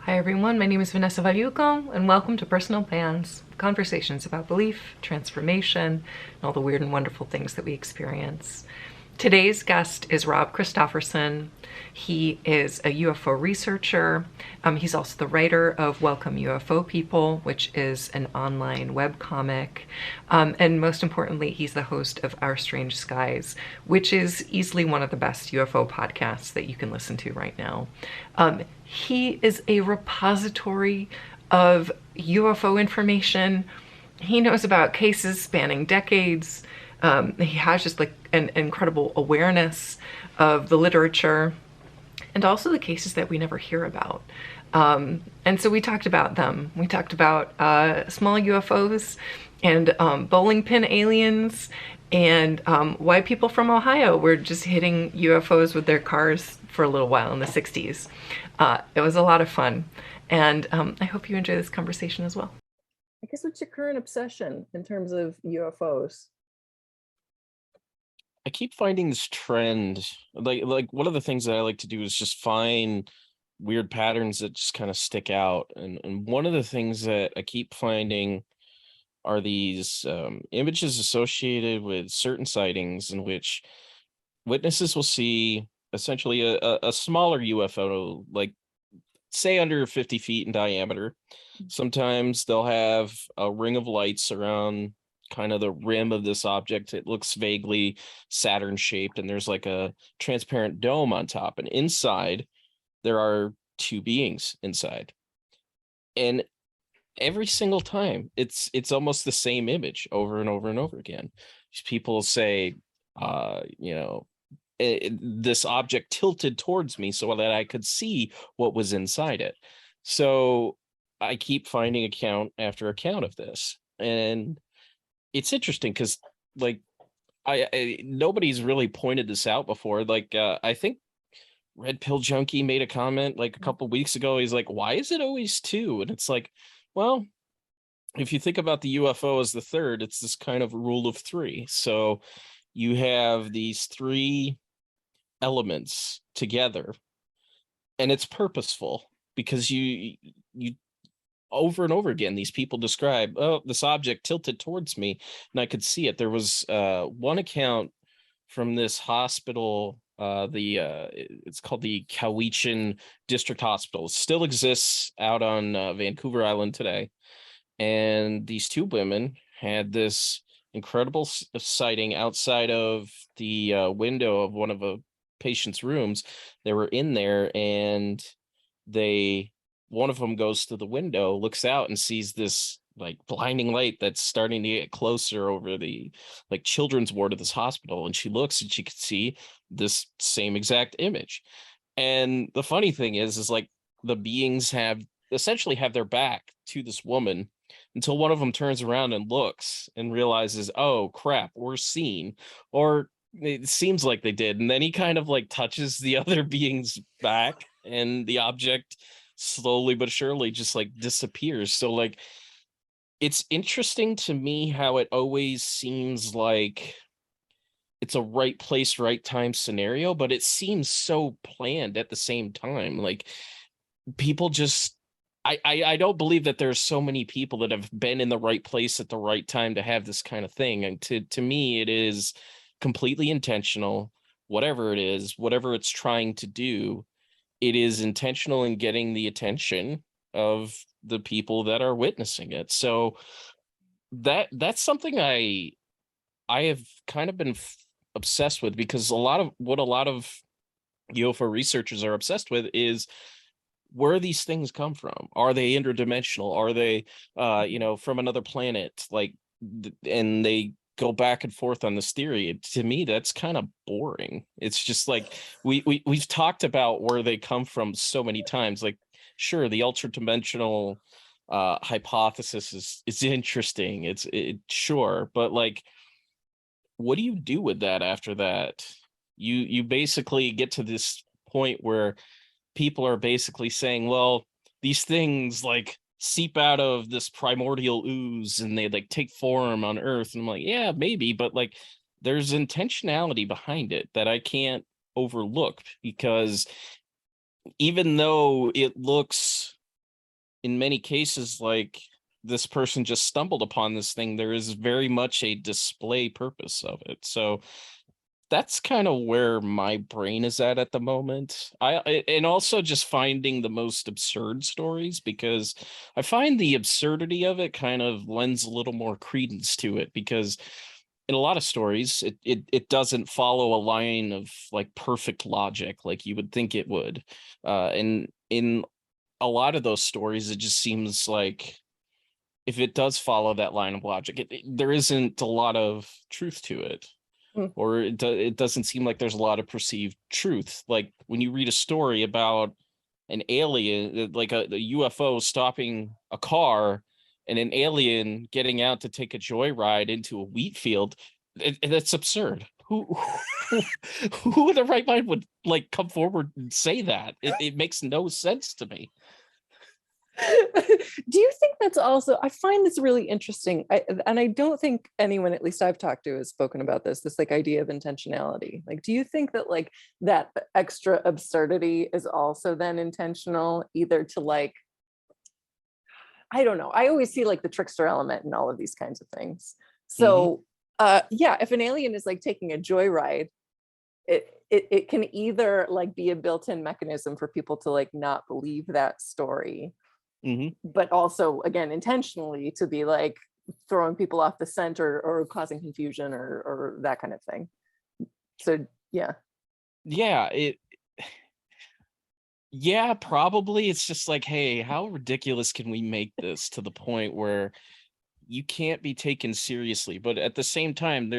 Hi everyone, my name is Vanessa Valiuco, and welcome to Personal Plans, conversations about belief, transformation, and all the weird and wonderful things that we experience. Today's guest is Rob Kristoffersen. He is a UFO researcher. He's also the writer of Welcome UFO People, which is an online webcomic. And most importantly, he's the host of Our Strange Skies, which is easily one of the best UFO podcasts that you can listen to right now. He is a repository of UFO information. He knows about cases spanning decades. He has just like an incredible awareness of the literature and also the cases that we never hear about. And so we talked about them. We talked about small UFOs and bowling pin aliens and why people from Ohio were just hitting UFOs with their cars for a little while in the 60s. It was a lot of fun. And I hope you enjoy this conversation as well. I guess what's your current obsession in terms of UFOs? I keep finding this trend. Like one of the things that I like to do is just find weird patterns that just kind of stick out. And one of the things that I keep finding are these images associated with certain sightings in which witnesses will see essentially a smaller UFO, like say under 50 feet in diameter. Sometimes they'll have a ring of lights around kind of the rim of this object. It looks vaguely Saturn shaped, and there's like a transparent dome on top. And inside, there are two beings inside. And every single time, it's almost the same image over and over and over again. People say, this object tilted towards me so that I could see what was inside it. So I keep finding account after account of this. And it's interesting because like I nobody's really pointed this out before. Like I think Red Pill Junkie made a comment like a couple weeks ago. He's like, why is it always two? And it's like, well, if you think about the UFO as the third, it's this kind of rule of three. So you have these three elements together, and it's purposeful because you over and over again these people describe, oh, this object tilted towards me and I could see it. There was one account from this hospital, it's called the Cowichan District Hospital. It still exists out on Vancouver Island today, and these two women had this incredible sighting outside of the window of one of a patient's rooms. They were in there, and they one of them goes to the window, looks out, and sees this like blinding light that's starting to get closer over the like children's ward of this hospital. And she looks and she can see this same exact image. And the funny thing is like the beings have essentially have their back to this woman until one of them turns around and looks and realizes, oh crap, we're seen. Or it seems like they did. And then he kind of like touches the other being's back, and the object slowly but surely just like disappears. So like it's interesting to me how it always seems like it's a right place, right time scenario, but it seems so planned at the same time. Like people just I don't believe that there's so many people that have been in the right place at the right time to have this kind of thing. And to me, it is completely intentional. Whatever it is, whatever it's trying to do, it is intentional in getting the attention of the people that are witnessing it. So that's something I have kind of been obsessed with, because a lot of UFO researchers are obsessed with is where these things come from. Are they interdimensional? Are they from another planet? Like and they go back and forth on this theory. To me, that's kind of boring. It's just like we've talked about where they come from so many times. Like sure, the ultra dimensional hypothesis is interesting. Sure, but like what do you do with that after that? You basically get to this point where people are basically saying, well, these things like seep out of this primordial ooze and they like take form on Earth. And I'm like, yeah, maybe, but like there's intentionality behind it that I can't overlook, because even though it looks in many cases, like, this person just stumbled upon this thing. There is very much a display purpose of it. So that's kind of where my brain is at the moment. And also just finding the most absurd stories, because I find the absurdity of it kind of lends a little more credence to it, because in a lot of stories it doesn't follow a line of like perfect logic like you would think it would. And in a lot of those stories it just seems like if it does follow that line of logic, there isn't a lot of truth to it, Mm. or it doesn't seem like there's a lot of perceived truth. Like when you read a story about an alien, like a UFO stopping a car and an alien getting out to take a joyride into a wheat field, that's absurd. Who who in the right mind would like come forward and say that? It makes no sense to me. Do you think that's also, I find this really interesting, and I don't think anyone, at least I've talked to, has spoken about this like idea of intentionality. Like, do you think that like that extra absurdity is also then intentional, either to like, I don't know, I always see like the trickster element in all of these kinds of things. So yeah, if an alien is like taking a joyride, it can either like be a built-in mechanism for people to like not believe that story, but also again intentionally to be like throwing people off the scent or causing confusion or that kind of thing. So yeah. Yeah, probably. It's just like, hey, how ridiculous can we make this to the point where you can't be taken seriously? But at the same time,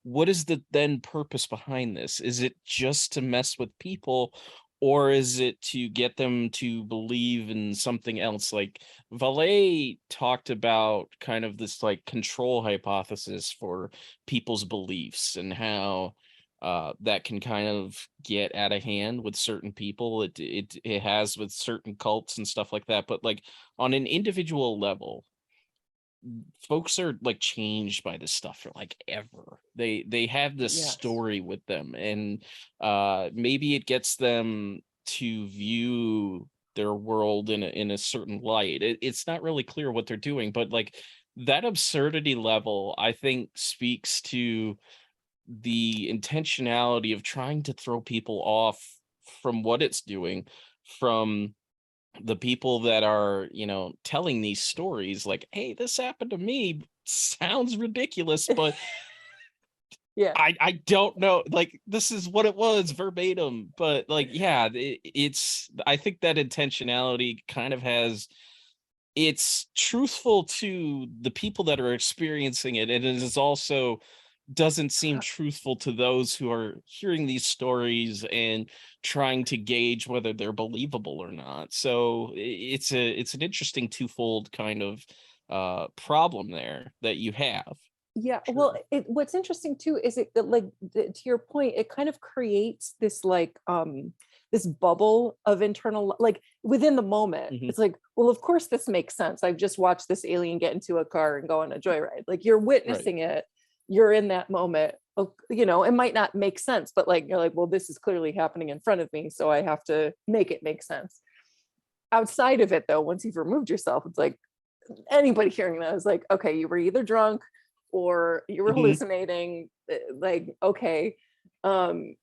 what is the then purpose behind this? Is it just to mess with people, or is it to get them to believe in something else? Like Valet talked about kind of this like control hypothesis for people's beliefs, and how that can kind of get out of hand with certain people. It has with certain cults and stuff like that. But like on an individual level, folks are like changed by this stuff for like ever. They have this Yes. story with them, and maybe it gets them to view their world in a certain light. It's not really clear what they're doing, but like that absurdity level I think speaks to the intentionality of trying to throw people off from what it's doing, from the people that are, telling these stories like, hey, this happened to me. Sounds ridiculous, but Yeah. I don't know. Like, this is what it was verbatim. But like, yeah, it's, I think that intentionality kind of has, it's truthful to the people that are experiencing it. And it is also doesn't seem truthful to those who are hearing these stories and trying to gauge whether they're believable or not. So it's an interesting twofold kind of problem there that you have. Yeah, well, what's interesting too is like to your point, it kind of creates this like this bubble of internal, like within the moment. Hmm. It's like, well, of course this makes sense. I've just watched this alien get into a car and go on a joyride. Like you're Right. witnessing it, you're in that moment. It might not make sense, but like you're like, well, this is clearly happening in front of me, so I have to make it make sense. Outside of it, though, once you've removed yourself, it's like anybody hearing that is like, okay, you were either drunk or you were Hmm. hallucinating, like okay. um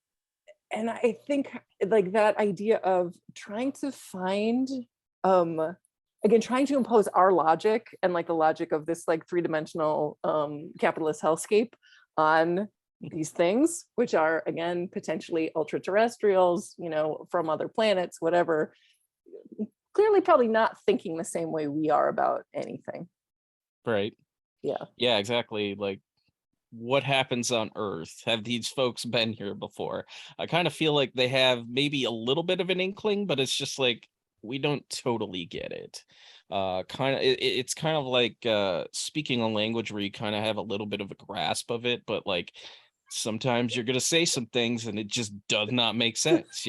and I think like that idea of trying to find, um again, trying to impose our logic and like the logic of this like three-dimensional capitalist hellscape on these things, which are again potentially ultra terrestrials, from other planets, whatever, clearly probably not thinking the same way we are about anything. Right. Yeah. Yeah, exactly. Like, what happens on Earth? Have these folks been here before? I kind of feel like they have maybe a little bit of an inkling, but it's just like we don't totally get it. Kind of, it's kind of like speaking a language where you kind of have a little bit of a grasp of it, but like sometimes you're gonna say some things and it just does not make sense.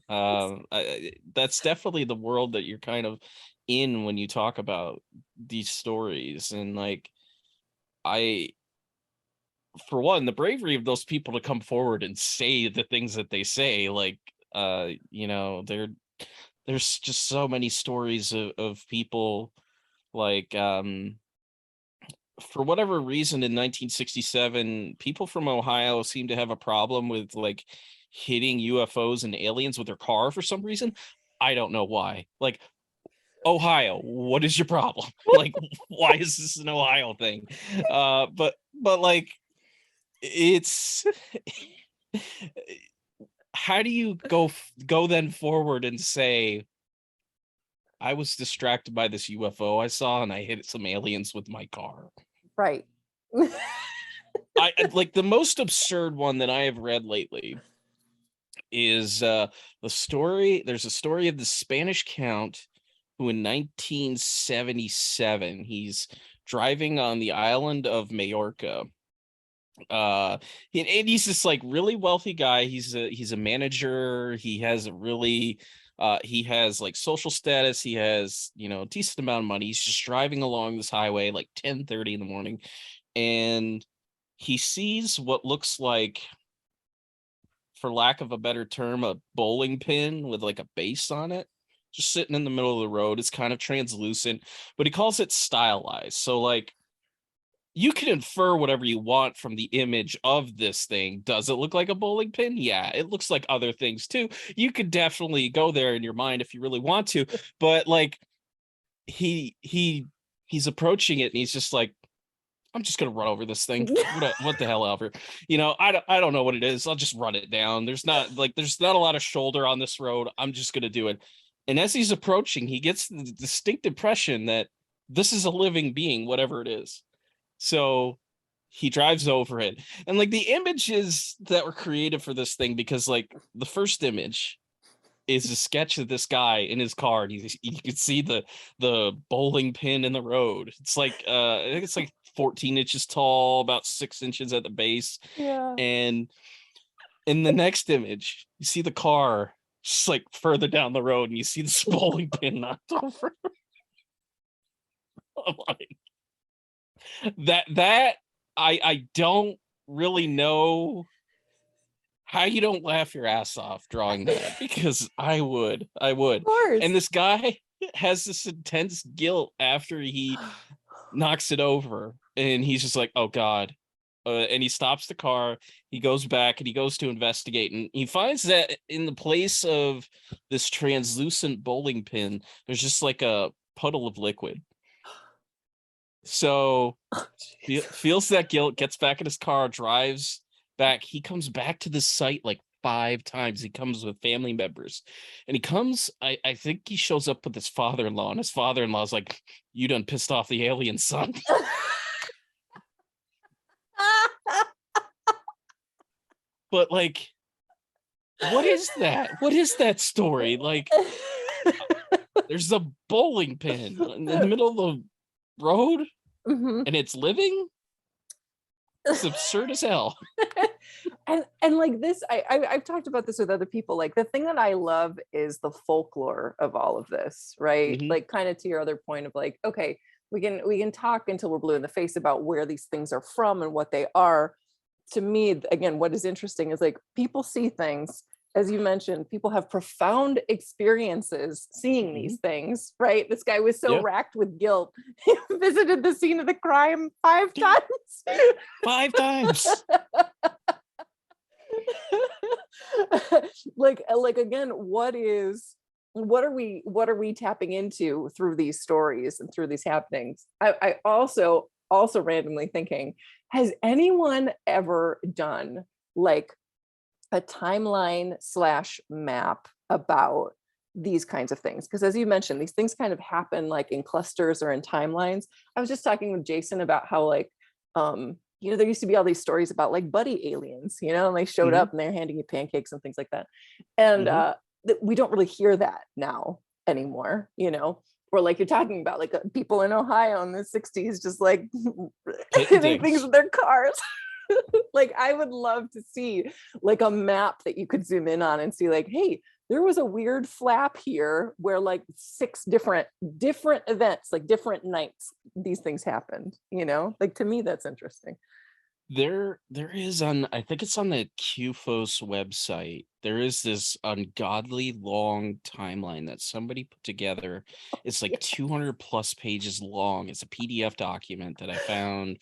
That's definitely the world that you're kind of in when you talk about these stories. And like, I for one, the bravery of those people to come forward and say the things that they say, like, they're there's just so many stories of people like for whatever reason in 1967 people from Ohio seem to have a problem with like hitting UFOs and aliens with their car for some reason. I don't know why. Like, Ohio, what is your problem? Like, why is this an Ohio thing? But like, it's how do you go then forward and say I was distracted by this UFO I saw and I hit some aliens with my car? Right. I like the most absurd one that I have read lately is the story. There's a story of the Spanish count who in 1977 he's driving on the island of Majorca. And he's this like really wealthy guy. He's a manager. He has a really he has like social status. He has, you know, a decent amount of money. He's just driving along this highway like 10:30 in the morning, and he sees what looks like, for lack of a better term, a bowling pin with like a base on it, just sitting in the middle of the road. It's kind of translucent, but he calls it stylized. So like you can infer whatever you want from the image of this thing. Does it look like a bowling pin? Yeah, it looks like other things too. You could definitely go there in your mind if you really want to, but like he's approaching it and he's just like, I'm just gonna run over this thing. What the hell ever? You know, I don't know what it is. I'll just run it down. There's not a lot of shoulder on this road. I'm just gonna do it. And as he's approaching, he gets the distinct impression that this is a living being, whatever it is. So he drives over it. And like the images that were created for this thing, because like the first image is a sketch of this guy in his car, and you can see the bowling pin in the road. It's like I think it's like 14 inches tall, about 6 inches at the base. Yeah. And in the next image, you see the car just like further down the road, and you see this bowling pin knocked over. I'm like, that I don't really know how you don't laugh your ass off drawing that, because I would. Of course. And this guy has this intense guilt after he knocks it over, and he's just like, oh God. And he stops the car, he goes back and he goes to investigate, and he finds that in the place of this translucent bowling pin, there's just like a puddle of liquid. So feels that guilt, gets back in his car, drives back. He comes back to the site like 5 times. He comes with family members, and he comes, I think he shows up with his father-in-law, and his father-in-law's like, you done pissed off the alien, son. But like, what is that story? Like, there's a bowling pin in the middle of the road, and it's living. It's absurd as hell. and like this, I've talked about this with other people. Like the thing that I love is the folklore of all of this, right? Mhm. Like kind of to your other point of like, okay, we can talk until we're blue in the face about where these things are from and what they are. To me, again, what is interesting is like people see things, as you mentioned, people have profound experiences seeing these things, right? This guy was so racked with guilt, he visited the scene of the crime 5 times. 5 times. like again, what are we tapping into through these stories and through these happenings? I also randomly thinking, has anyone ever done like a timeline / map about these kinds of things? Because as you mentioned, these things kind of happen like in clusters or in timelines. I was just talking with Jason about how like there used to be all these stories about like buddy aliens, and they showed up and they're handing you pancakes and things like that. And we don't really hear that now anymore, or like you're talking about like people in Ohio in the 60s just like hitting things with their cars. Like I would love to see like a map that you could zoom in on and see like, hey, there was a weird flap here where like 6 different events, like different nights, these things happened, like to me that's interesting. There is on, I think it's on the QFOS website. There is this ungodly long timeline that somebody put together. It's like Yeah. 200 plus pages long. It's a PDF document that I found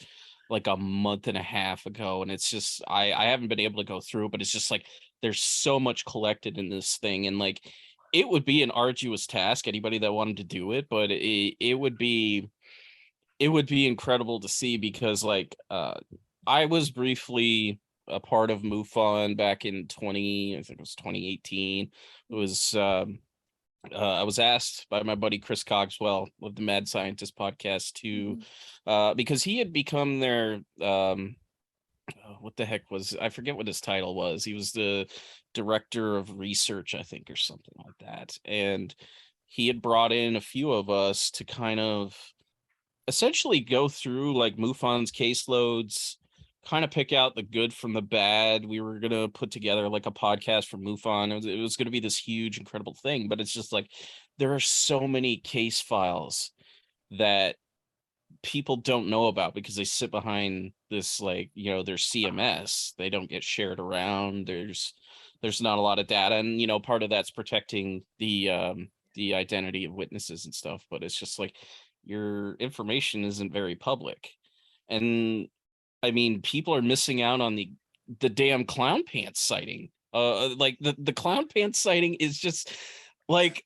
like a month and a half ago. And it's just, I haven't been able to go through it, but it's just like there's so much collected in this thing. And like it would be an arduous task, anybody that wanted to do it, but it would be incredible to see because like I was briefly a part of MUFON back in 20, I think it was 2018. It was I was asked by my buddy Chris Cogswell of the Mad Scientist podcast to Mhm. because he had become their what the heck was, I forget what his title was. He was the director of research, I think, or something like that. And he had brought in a few of us to kind of essentially go through like MUFON's caseloads, kind of pick out the good from the bad. We were gonna put together like a podcast for MUFON. It was gonna be this huge, incredible thing, but it's just like there are so many case files that people don't know about because they sit behind this, like, their CMS. They don't get shared around. There's not a lot of data, and part of that's protecting the identity of witnesses and stuff, but it's just like your information isn't very public. And I mean, people are missing out on the damn clown pants sighting. Like the clown pants sighting is just like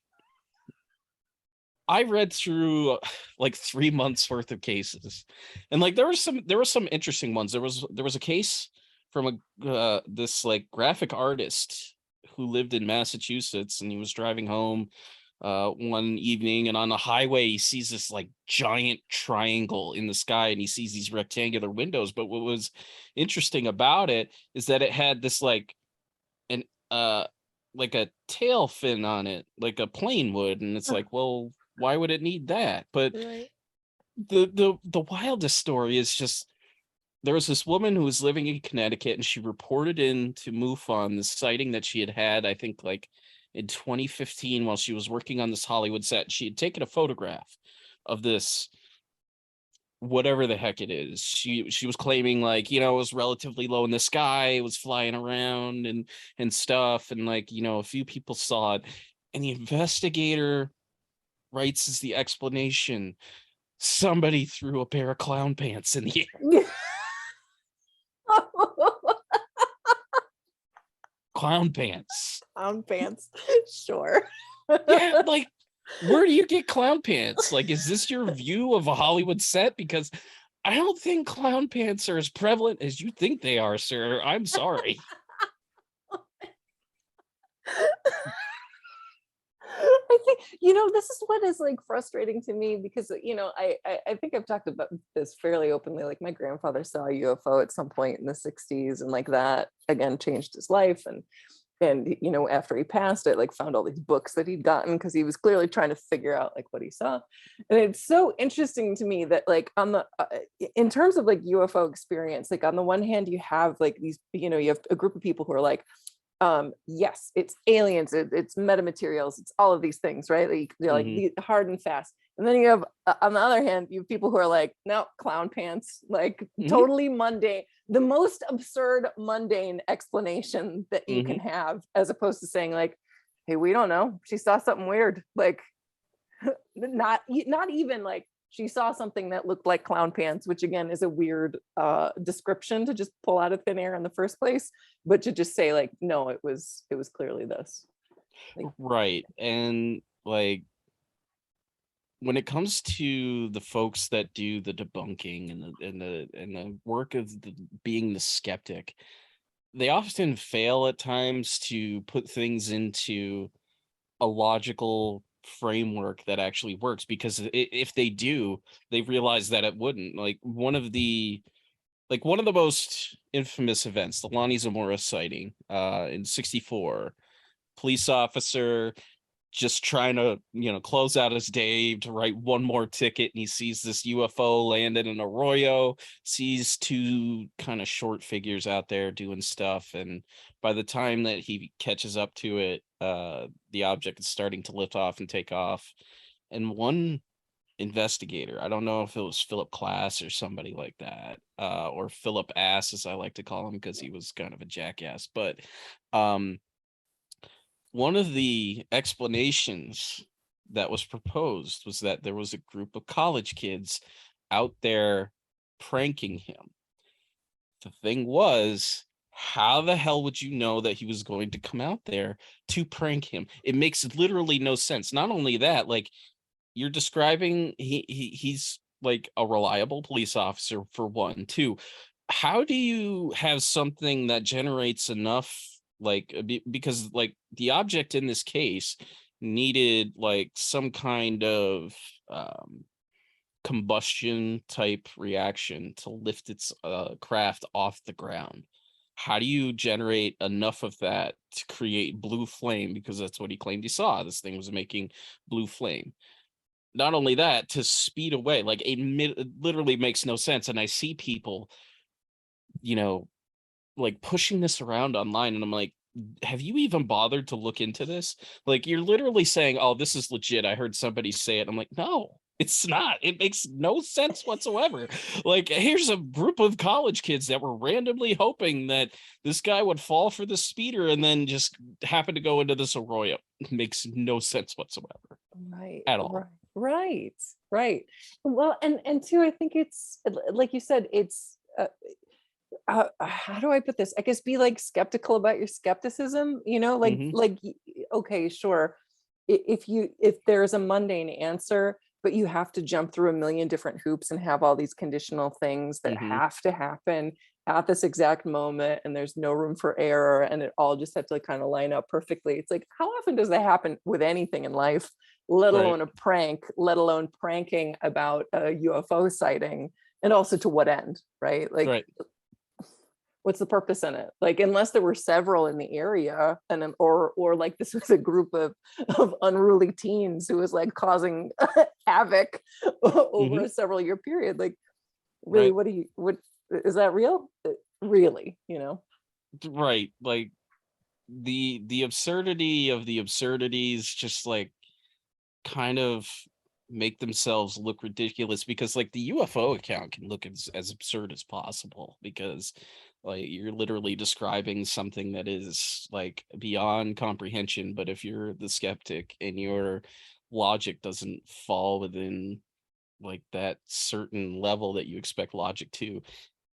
I read through like 3 months worth of cases, and like there were some interesting ones. There was a case from a this like graphic artist who lived in Massachusetts, and he was driving home one evening, and on the highway he sees this like giant triangle in the sky, and he sees these rectangular windows. But what was interesting about it is that it had this an uh like a tail fin on it, like a plane would, and it's Huh, like, well, why would it need that? But right. the wildest story is just there was this woman who was living in Connecticut, and she reported in to MUFON the sighting that she had had, I think, like in 2015 while she was working on this Hollywood set. She had taken a photograph of this whatever the heck it is. She was claiming, like, it was relatively low in the sky, it was flying around and stuff, and like, a few people saw it. And the investigator writes as the explanation, somebody threw a pair of clown pants in the air. Clown pants. Clown pants. Sure. Yeah, like, where do you get clown pants? Like, is this your view of a Hollywood set? Because I don't think clown pants are as prevalent as you think they are, sir. I'm sorry. I think this is what is like frustrating to me because I think I've talked about this fairly openly. Like my grandfather saw a UFO at some point in the 60s, and like that again changed his life. And after he passed, I like found all these books that he'd gotten because he was clearly trying to figure out like what he saw. And it's so interesting to me that like on the in terms of like UFO experience, like on the one hand you have like these, you have a group of people who are like, yes, it's aliens, it's metamaterials, it's all of these things, right? Like they're like Hmm. the hard and fast. And then you have on the other hand, you have people who are like, no, clown pants, like Hmm. totally mundane, the most absurd mundane explanation that you can Hmm. have, as opposed to saying like, hey, we don't know, she saw something weird, like not even like she saw something that looked like clown pants, which again is a weird description to just pull out of thin air in the first place, but to just say like, no, it was clearly this. Like, Right. And like when it comes to the folks that do the debunking and the work of being the skeptic, they often fail at times to put things into a logical framework that actually works, because if they do, they realize that it wouldn't. Like one of the most infamous events, the Lonnie Zamora sighting in 64, police officer just trying to, close out his day to write one more ticket, and he sees this UFO land in an arroyo, sees two kind of short figures out there doing stuff, and by the time that he catches up to it, the object is starting to lift off and take off. And one investigator. I don't know if it was Philip Klass or somebody like that, or Philip Ass, as I like to call him, because he was kind of a jackass. But one of the explanations that was proposed was that there was a group of college kids out there pranking him. The thing was, how the hell would you know that he was going to come out there to prank him? It makes literally no sense. Not only that, like, you're describing, he's like a reliable police officer, for one. Two, how do you have something that generates enough, like, because like the object in this case needed like some kind of combustion type reaction to lift its craft off the ground. How do you generate enough of that to create blue flame? Because that's what he claimed he saw. This thing was making blue flame. Not only that, to speed away, like it literally makes no sense. And I see people, you know, like pushing this around online, and I'm like, have you even bothered to look into this? Like, you're literally saying, oh, this is legit, I heard somebody say it. I'm like, no, it's not. It makes no sense whatsoever. Like, here's a group of college kids that were randomly hoping that this guy would fall for the speeder and then just happen to go into this arroyo. It makes no sense whatsoever. Right. At all. Right. Well, and two, I think it's like you said, it's how do I put this? I guess be like skeptical about your skepticism, Mhm. okay, sure. If there's a mundane answer, but you have to jump through a million different hoops and have all these conditional things that Mhm. have to happen at this exact moment, and there's no room for error, and it all just have to like kind of line up perfectly. It's like, how often does that happen with anything in life, let Right. alone a prank, let alone pranking about a UFO sighting, and also to what end, right? Like, Right. what's the purpose in it? Like, unless there were several in the area, and then or like this was a group of unruly teens who was like causing havoc over Mhm. a several year period. Like, really, Right. what is that real? Really, Right. Like, the absurdity of the absurdities just like kind of make themselves look ridiculous, because like the UFO account can look as absurd as possible, because like you're literally describing something that is like beyond comprehension. But if you're the skeptic and your logic doesn't fall within like that certain level that you expect logic to,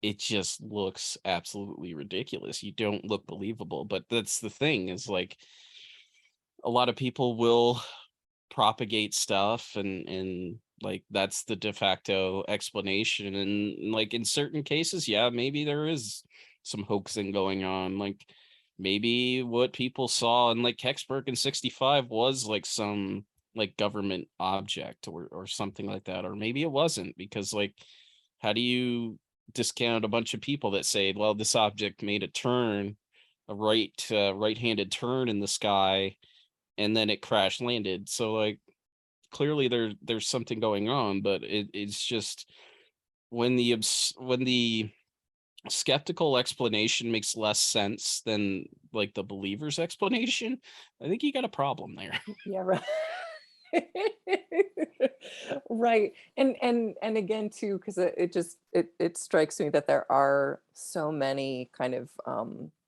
it just looks absolutely ridiculous. You don't look believable. But that's the thing, is like a lot of people will propagate stuff, and like that's the de facto explanation. And like in certain cases, yeah, maybe there is some hoaxing going on. Like maybe what people saw in like Kecksburg in 65 was like some like government object or something like that. Or maybe it wasn't, because like how do you discount a bunch of people that say, well, this object made a turn, a right-handed turn in the sky, and then it crash landed? So like clearly there's something going on. But it's just when when the skeptical explanation makes less sense than like the believer's explanation, I think you got a problem there. Yeah, right. Right. And again too, because it strikes me that there are so many kind of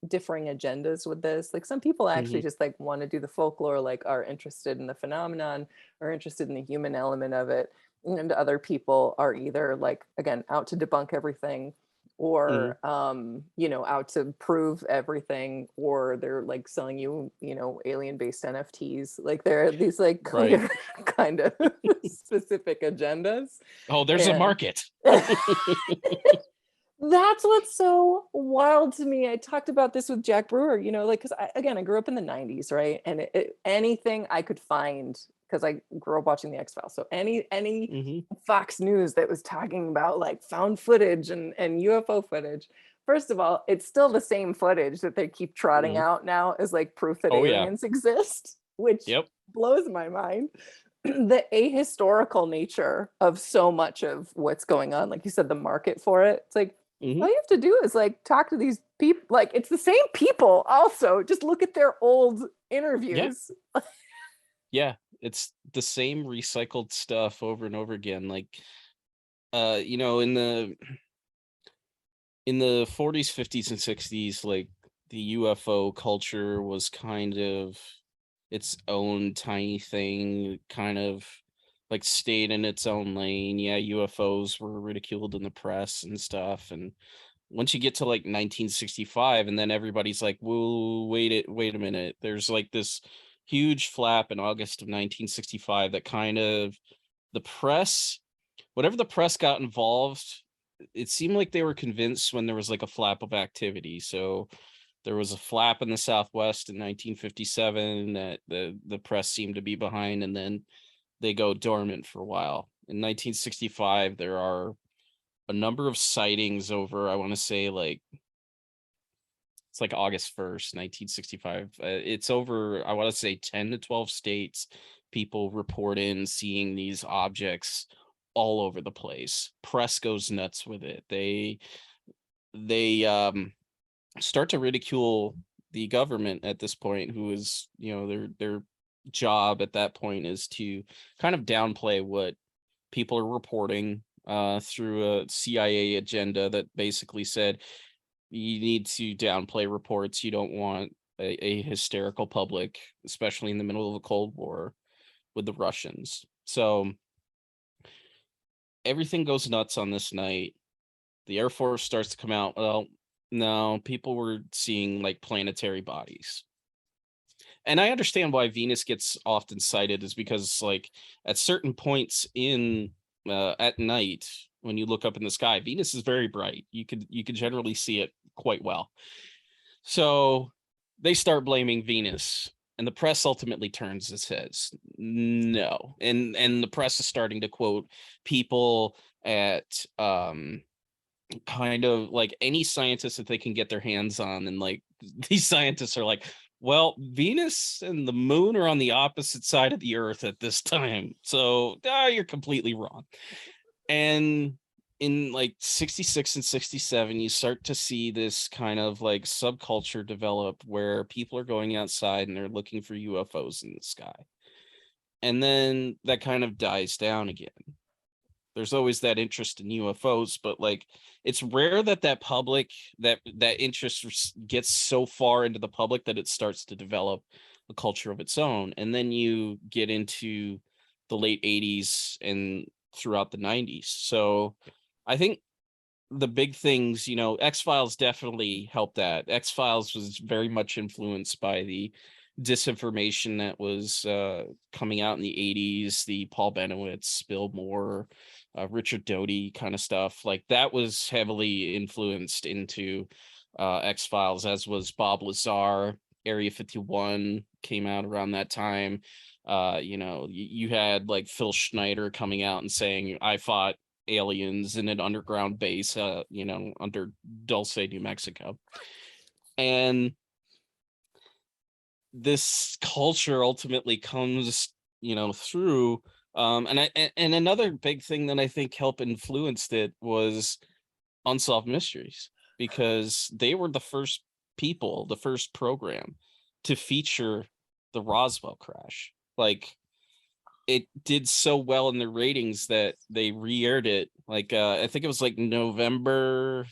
differing agendas with this. Like, some people actually Hmm. just like want to do the folklore, like are interested in the phenomenon, or interested in the human element of it. And other people are either like, again, out to debunk everything, Hmm. or out to prove everything, or they're like selling you, alien based NFTs. Like, there are these like Right. clear kind of specific agendas. Oh, there's a And market. that's what's so wild to me. I talked about this with Jack Brewer, like, because I grew up in the 90s, right? And anything I could find, because I grew up watching the X-Files. So any Hmm. Fox News that was talking about like found footage and UFO footage, first of all, it's still the same footage that they keep trotting Hmm. out now as like proof that Oh yeah. aliens exist, which Yep. blows my mind. The ahistorical nature of so much of what's going on, like you said, the market for it. It's like, Hmm. all you have to do is like talk to these people. Like, it's the same people also, just look at their old Yeah. interviews. Yeah. It's the same recycled stuff over and over again. Like, in the 40s, 50s, and 60s, like the UFO culture was kind of its own tiny thing, kind of like stayed in its own lane. Yeah, UFOs were ridiculed in the press and stuff. And once you get to like 1965, and then everybody's like, "Whoa, wait a minute." There's like this huge flap in August of 1965 that kind of the press, whatever the press got involved, it seemed like they were convinced when there was like a flap of activity. So there was a flap in the Southwest in 1957 that the press seemed to be behind, and then they go dormant for a while. In 1965, there are a number of sightings over, I want to say, like, it's like August 1st, 1965. It's over, I want to say, 10 to 12 states. People report in seeing these objects all over the place. Press goes nuts with it. They start to ridicule the government at this point, who is, their job at that point is to kind of downplay what people are reporting through a CIA agenda that basically said you need to downplay reports. You don't want a hysterical public, especially in the middle of a Cold War with the Russians. So everything goes nuts on this night. The Air Force starts to come out. Well, no, people were seeing like planetary bodies. And I understand why Venus gets often cited, is because like at certain points in at night, when you look up in the sky, Venus is very bright. You could generally see it quite well. So they start blaming Venus, and the press ultimately turns and says no. And the press is starting to quote people at kind of like any scientist that they can get their hands on, and like these scientists are like, well, Venus and the moon are on the opposite side of the earth at this time, so you're completely wrong. And in like 66 and 67, you start to see this kind of like subculture develop where people are going outside and they're looking for UFOs in the sky, and then that kind of dies down again. There's always that interest in UFOs, but like it's rare that that interest gets so far into the public that it starts to develop a culture of its own. And then you get into the late 80s and throughout the 90s. So I think the big things, X-Files definitely helped that. X-Files was very much influenced by the disinformation that was coming out in the 80s, the Paul Benowitz, Bill Moore, Richard Doty kind of stuff. Like that was heavily influenced into X-Files, as was Bob Lazar. Area 51 came out around that time. You had like Phil Schneider coming out and saying, I fought aliens in an underground base, under Dulce, New Mexico. And this culture ultimately comes, through. And another big thing that I think helped influenced it was Unsolved Mysteries, because they were the first program to feature the Roswell crash. Like it did so well in the ratings that they re-aired it. Like I think it was like November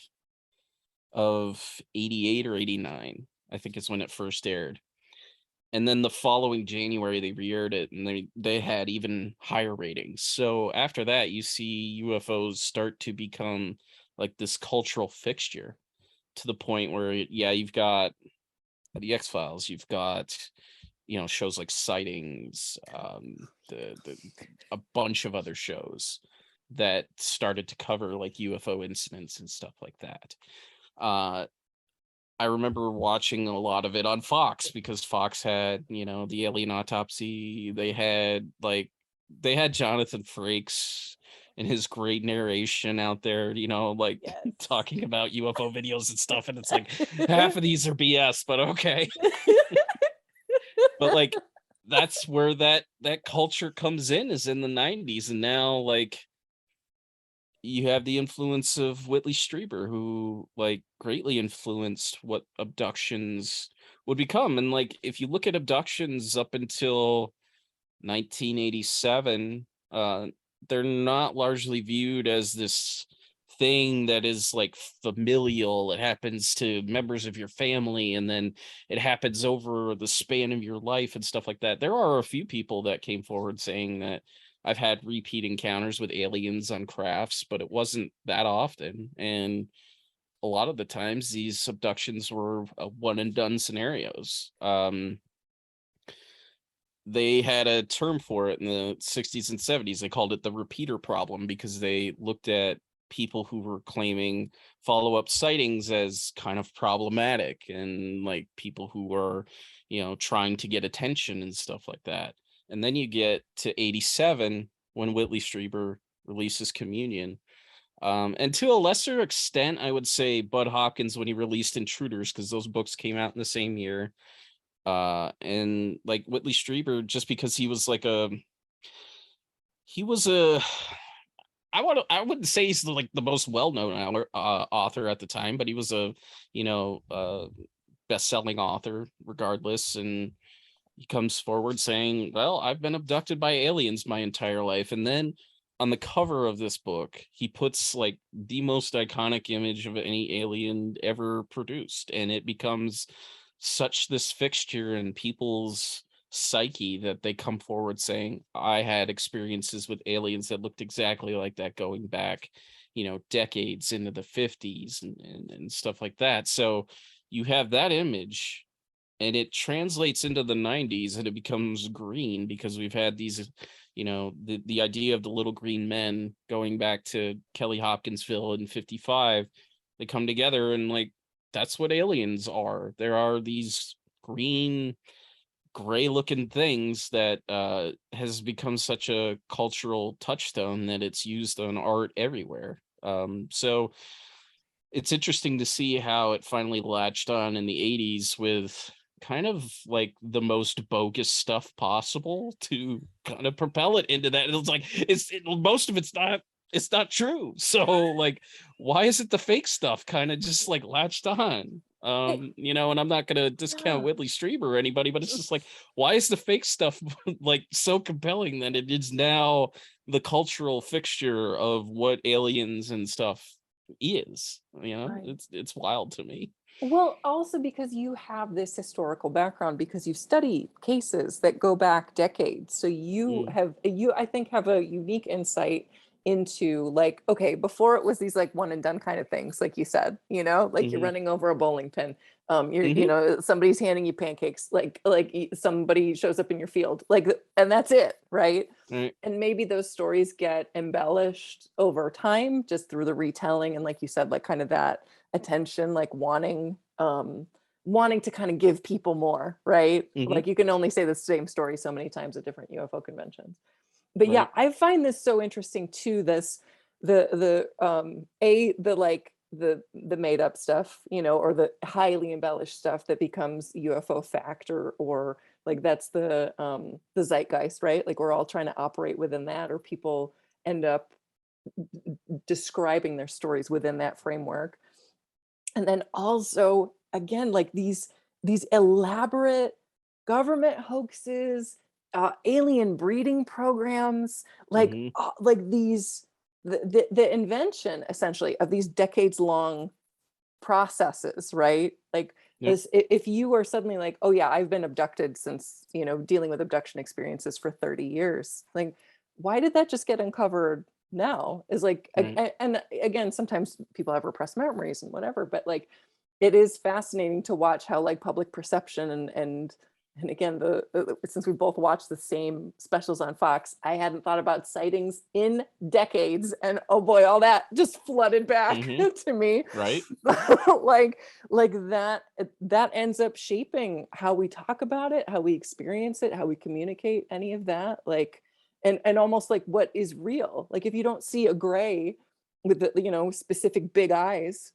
of 88 or 89, I think is when it first aired. And then the following January they re-aired it, and they had even higher ratings. So after that, you see UFOs start to become like this cultural fixture, to the point where you've got the X-Files, you've got shows like Sightings, a bunch of other shows that started to cover like UFO incidents and stuff like that. I remember watching a lot of it on Fox, because Fox had, the alien autopsy. They had Jonathan Frakes and his great narration out there, Yes. talking about UFO videos and stuff. And it's like half of these are BS, but okay. But like that's where that culture comes in, is in the 90s. And now like you have the influence of Whitley Strieber, who like greatly influenced what abductions would become. And like if you look at abductions up until 1987, they're not largely viewed as this thing that is like familial. It happens to members of your family, and then it happens over the span of your life and stuff like that. There are a few people that came forward saying that I've had repeat encounters with aliens on crafts, but it wasn't that often. And a lot of the times these abductions were one and done scenarios. They had a term for it in the 60s and 70s. They called it the repeater problem, because they looked at people who were claiming follow-up sightings as kind of problematic, and like people who were, trying to get attention and stuff like that. And then you get to 87 when Whitley Strieber releases Communion. And to a lesser extent, I would say Bud Hopkins when he released Intruders, because those books came out in the same year. And like Whitley Strieber, just because he was I wouldn't say he's like the most well-known author at the time, but he was a best-selling author regardless. And he comes forward saying, well, I've been abducted by aliens my entire life. And then on the cover of this book, he puts like the most iconic image of any alien ever produced, and it becomes such this fixture in people's psyche that they come forward saying, I had experiences with aliens that looked exactly like that, going back, decades into the 50s and stuff like that. So you have that image, and it translates into the 90s, and it becomes green, because we've had these, the idea of the little green men going back to Kelly Hopkinsville in 55. They come together, and like, that's what aliens are. There are these green, gray looking things that has become such a cultural touchstone that it's used on art everywhere. So it's interesting to see how it finally latched on in the 80s with kind of like the most bogus stuff possible to kind of propel it into that. It's like most of it's not true. So like, why is it the fake stuff kind of just like latched on? And I'm not gonna discount Whitley Strieber or anybody, but it's just like, why is the fake stuff like so compelling that it is now the cultural fixture of what aliens and stuff is? Right. It's wild to me. Well, also because you have this historical background, because you study cases that go back decades. So you I think have a unique insight into like, okay, before it was these like one and done kind of things, like you said, like you're running over a bowling pin. Somebody's handing you pancakes, like somebody shows up in your field, like, and that's it, right? Right. And maybe those stories get embellished over time just through the retelling, and like you said, like kind of that attention, like wanting to kind of give people more, right? Like you can only say the same story so many times at different UFO conventions. But Right. yeah, I find this so interesting too, the made up stuff, or the highly embellished stuff that becomes UFO fact, or like that's the zeitgeist, right? Like we're all trying to operate within that, or people end up describing their stories within that framework. And then also, again, like these elaborate government hoaxes, alien breeding programs, like these the invention essentially of these decades long processes, right? Like this, if you are suddenly like, oh yeah, I've been abducted since, dealing with abduction experiences for 30 years, like why did that just get uncovered now? Is like, and again, sometimes people have repressed memories and whatever, but like it is fascinating to watch how like public perception and again, since we both watched the same specials on Fox, I hadn't thought about sightings in decades, and oh boy, all that just flooded back to me. Right. like that ends up shaping how we talk about it, how we experience it, how we communicate any of that. Like, and almost like what is real. Like if you don't see a gray with the specific big eyes,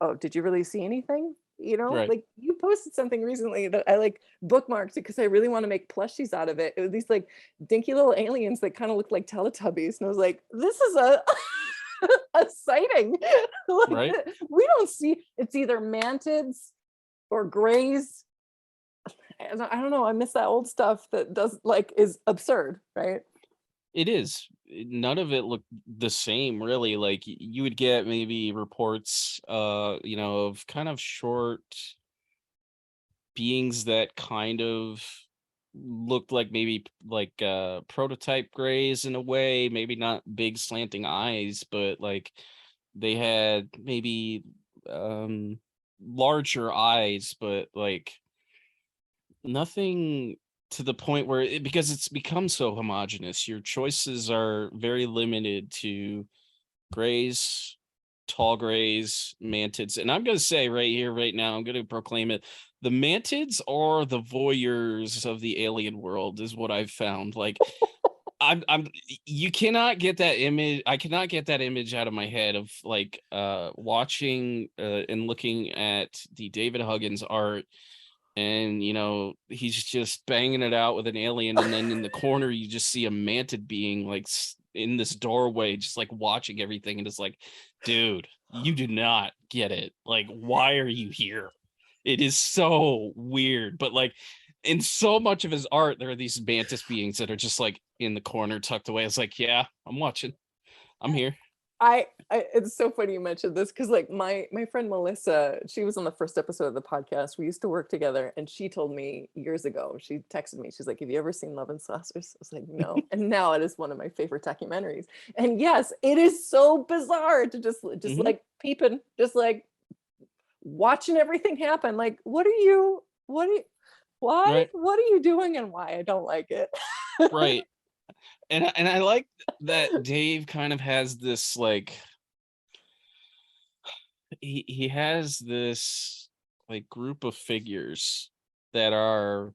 oh, did you really see anything? Right. Like you posted something recently that I like bookmarked it because I really want to make plushies out of it. It was these like dinky little aliens that kind of looked like Teletubbies. And I was like, this is a a sighting. Like, we don't see, it's either mantids or grays. I don't know, I miss that old stuff that does like is absurd, right? It is. None of it looked the same, really. Like you would get maybe reports, of kind of short beings that kind of looked like maybe like prototype grays in a way, maybe not big slanting eyes, but like they had maybe larger eyes, but like nothing to the point where because it's become so homogenous, your choices are very limited to grays, tall grays, mantids. And I'm going to say right here, right now, I'm going to proclaim it. The mantids are the voyeurs of the alien world, is what I've found. Like, you cannot get that image. I cannot get that image out of my head of like watching and looking at the David Huggins art. And he's just banging it out with an alien, and then in the corner you just see a mantid being like in this doorway, just like watching everything, and it's like, dude, you do not get it. Like, why are you here? It is so weird. But like in so much of his art, there are these mantis beings that are just like in the corner tucked away. It's like, yeah, I'm watching, I'm here. I it's so funny you mentioned this because like my friend Melissa, she was on the first episode of the podcast. We used to work together, and she told me years ago, she texted me, she's like, have you ever seen Love and Saucers? I was like, no. And now it is one of my favorite documentaries. And yes, it is so bizarre to just like peeping, just like watching everything happen. Like, why Right. what are you doing and why? I don't like it. Right. And I like that Dave kind of has this like he has this like group of figures that are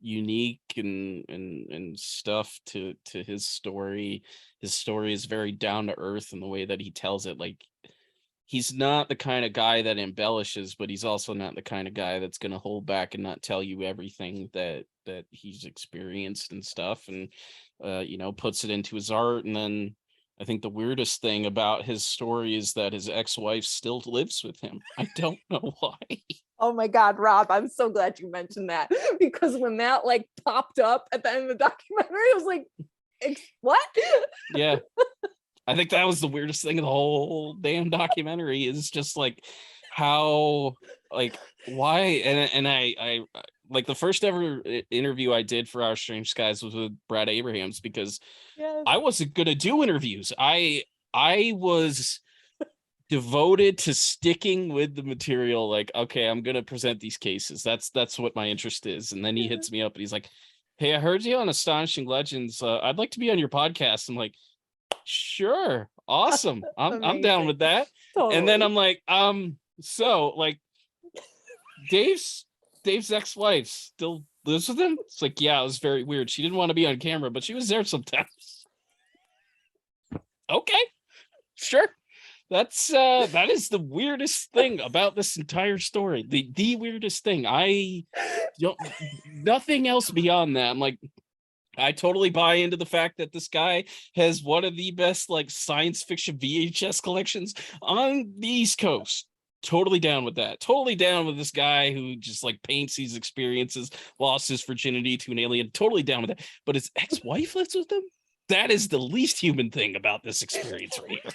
unique and stuff to his story. His story is very down to earth in the way that he tells it. Like, he's not the kind of guy that embellishes, but he's also not the kind of guy that's going to hold back and not tell you everything that he's experienced and stuff, and puts it into his art. And then I think the weirdest thing about his story is that his ex-wife still lives with him. I don't know why. Oh my God, Rob, I'm so glad you mentioned that, because when that like popped up at the end of the documentary, I was like, what? Yeah. I think that was the weirdest thing of the whole damn documentary, is just like how, like, why. And I like the first ever interview I did for Our Strange Skies was with Brad Abrahams, because Yes. I wasn't gonna do interviews. I was devoted to sticking with the material. Like, okay, I'm gonna present these cases. That's what my interest is. And then he hits me up and he's like, hey, I heard you on Astonishing Legends. I'd like to be on your podcast. I'm like, sure, awesome. I'm down with that. Totally. And then I'm like, so like Dave's ex-wife still lives with him? It's like, yeah, it was very weird. She didn't want to be on camera, but she was there sometimes. Okay, sure. That is the weirdest thing about this entire story. The weirdest thing. I don't, nothing else beyond that. I'm like, I totally buy into the fact that this guy has one of the best like science fiction VHS collections on the East Coast. Totally down with that. Totally down with this guy who just like paints these experiences, lost his virginity to an alien. Totally down with that. But his ex-wife lives with him? That is the least human thing about this experience right here.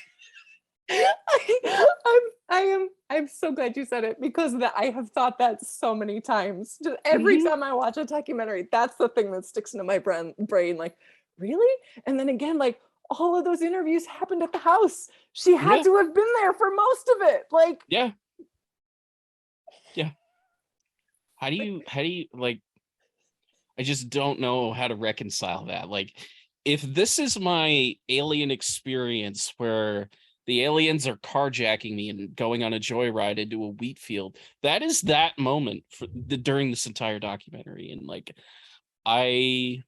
I'm so glad you said it, because I have thought that so many times. Just every time I watch a documentary, that's the thing that sticks into my brain. Like, really? And then again, like all of those interviews happened at the house. She had to have been there for most of it. Like, yeah. How do you like? I just don't know how to reconcile that. Like, if this is my alien experience where the aliens are carjacking me and going on a joyride into a wheat field, that is that moment during this entire documentary. And like, I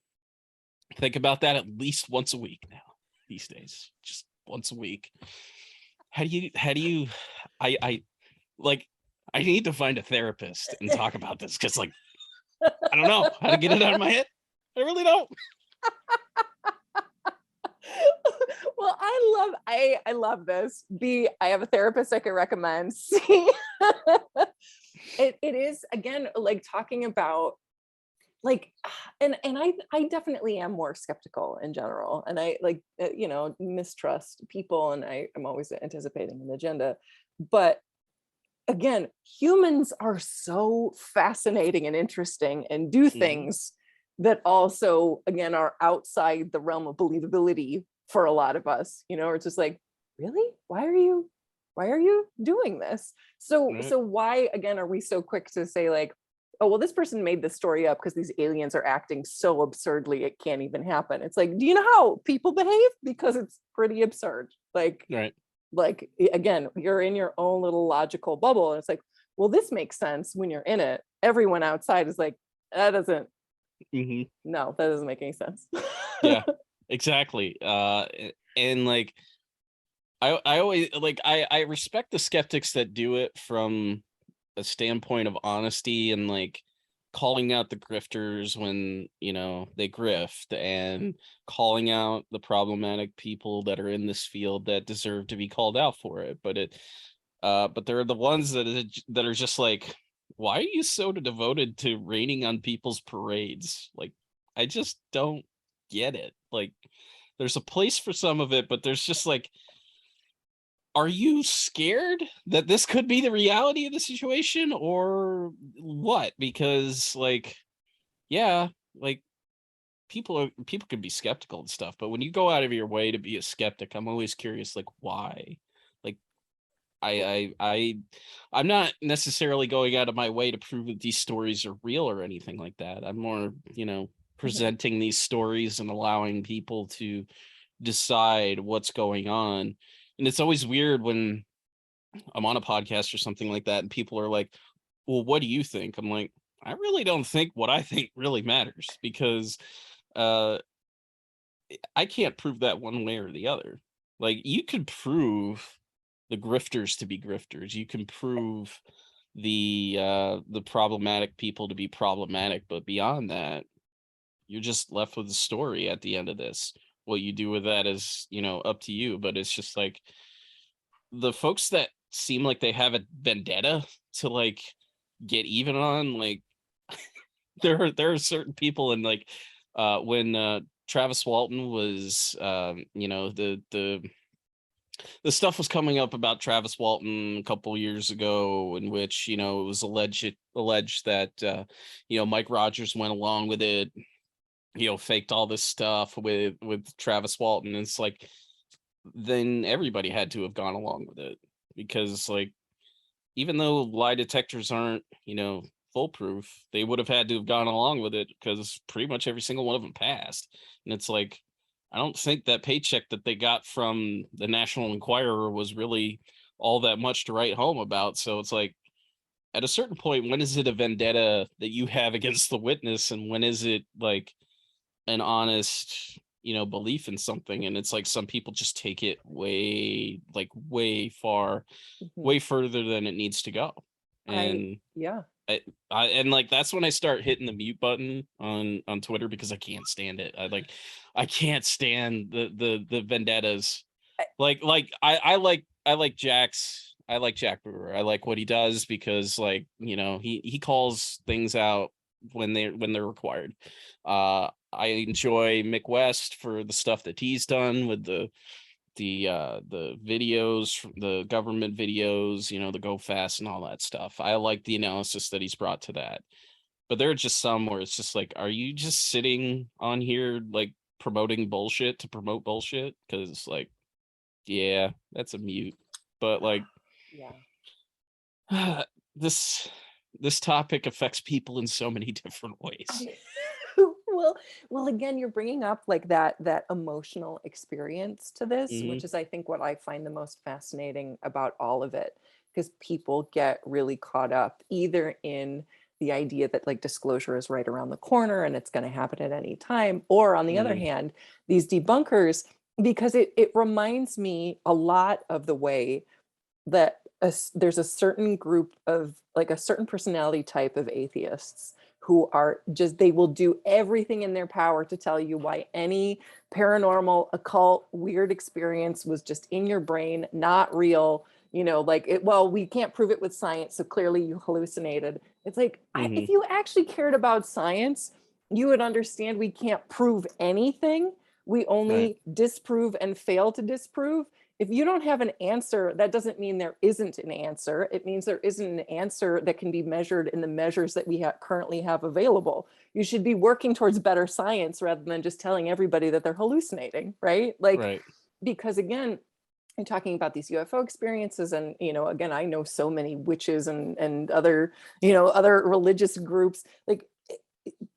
think about that at least once a week now these days, just once a week. How do you, I like, I need to find a therapist and talk about this, because like, I don't know how to get it out of my head. I really don't. Well, I love this. I have a therapist I can recommend. C, it is again like talking about like, and I definitely am more skeptical in general, and I like mistrust people, and I'm always anticipating an agenda. But again, humans are so fascinating and interesting and do Mhm. things that also, again, are outside the realm of believability for a lot of us. It's just like, really? Why are you doing this? So Right. why, again, are we so quick to say like, oh, well, this person made this story up because these aliens are acting so absurdly it can't even happen? It's like, do you know how people behave? Because it's pretty absurd. Right. Like again, you're in your own little logical bubble, and it's like, well, this makes sense when you're in it. Everyone outside is like, that doesn't Hmm. no, that doesn't make any sense. Yeah. Exactly. And like I always like I respect the skeptics that do it from a standpoint of honesty and like calling out the grifters when they grift, and calling out the problematic people that are in this field that deserve to be called out for it. But there are the ones that are just like, why are you so devoted to raining on people's parades? Like, I just don't get it. Like, there's a place for some of it, but there's just like, are you scared that this could be the reality of the situation or what? Because like, yeah, like people can be skeptical and stuff, but when you go out of your way to be a skeptic, I'm always curious, like, why? Like, I'm not necessarily going out of my way to prove that these stories are real or anything like that. I'm more, Mhm. presenting these stories and allowing people to decide what's going on. And it's always weird when I'm on a podcast or something like that and people are like, "Well, what do you think?" I'm like, "I really don't think what I think really matters because uh I can't prove that one way or the other." Like, you could prove the grifters to be grifters. You can prove the problematic people to be problematic, but beyond that, you're just left with the story at the end of this. What you do with that is, up to you. But it's just like the folks that seem like they have a vendetta to like get even on, like there are certain people, and like when Travis Walton was the stuff was coming up about Travis Walton a couple years ago, in which it was alleged that Mike Rogers went along with it, faked all this stuff with Travis Walton. And it's like, then everybody had to have gone along with it, because like, even though lie detectors aren't foolproof, they would have had to have gone along with it because pretty much every single one of them passed. And it's like, I don't think that paycheck that they got from the National Enquirer was really all that much to write home about. So it's like, at a certain point, when is it a vendetta that you have against the witness, and when is it like an honest belief in something? And it's like, some people just take it way far, Mhm. way further than it needs to go. I And Yeah. and like, that's when I start hitting the mute button on Twitter, because I can't stand it. I can't stand the vendettas. I, I like Jack Brewer. I like what he does, because like, he calls things out when they're required. I enjoy Mick West for the stuff that he's done with the videos, the government videos, the go fast and all that stuff. I like the analysis that he's brought to that. But there are just some where it's just like, are you just sitting on here like promoting bullshit to promote bullshit? Because like, yeah, that's a mute. But like, yeah. this this topic affects people in so many different ways. I, well, again, you're bringing up like that emotional experience to this, Hmm. which is, I think, what I find the most fascinating about all of it, because people get really caught up either in the idea that like disclosure is right around the corner and it's going to happen at any time, or on the other Hmm. hand, these debunkers, because it reminds me a lot of the way that there's a certain group of like a certain personality type of atheists who are just, they will do everything in their power to tell you why any paranormal, occult, weird experience was just in your brain, not real. Like it, well, we can't prove it with science, so clearly you hallucinated. It's like, Hmm. if you actually cared about science, you would understand we can't prove anything. We only disprove and fail to disprove. If you don't have an answer, that doesn't mean there isn't an answer. It means there isn't an answer that can be measured in the measures that we currently have available. You should be working towards better science rather than just telling everybody that they're hallucinating, right? Like, because again, I'm talking about these UFO experiences, and again, I know so many witches and other other religious groups. Like,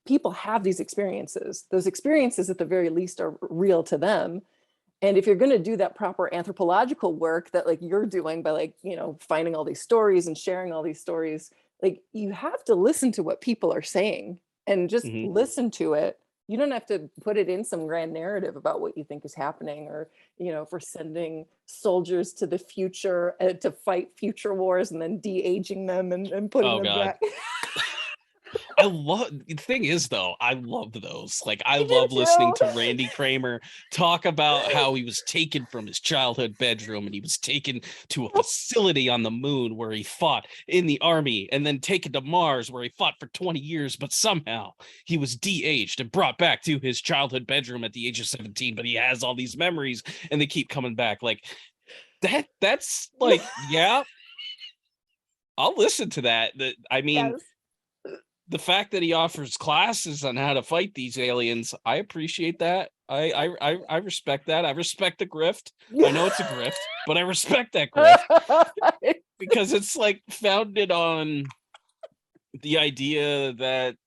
people have these experiences. Those experiences at the very least are real to them. And if you're going to do that proper anthropological work that like you're doing by like finding all these stories and sharing all these stories, like you have to listen to what people are saying and just listen to it. You don't have to put it in some grand narrative about what you think is happening, or if we're sending soldiers to the future to fight future wars and then de-aging them and putting them back. I love, the thing is though, I love those. Like, I love listening to Randy Kramer talk about how he was taken from his childhood bedroom and he was taken to a facility on the moon where he fought in the army, and then taken to Mars where he fought for 20 years, but somehow he was de-aged and brought back to his childhood bedroom at the age of 17, but he has all these memories and they keep coming back. Like, that's like, yeah, I'll listen to that. I mean, the fact that he offers classes on how to fight these aliens, I appreciate that. I respect that. I respect the grift. I know it's a grift, but I respect that grift because it's like founded on the idea that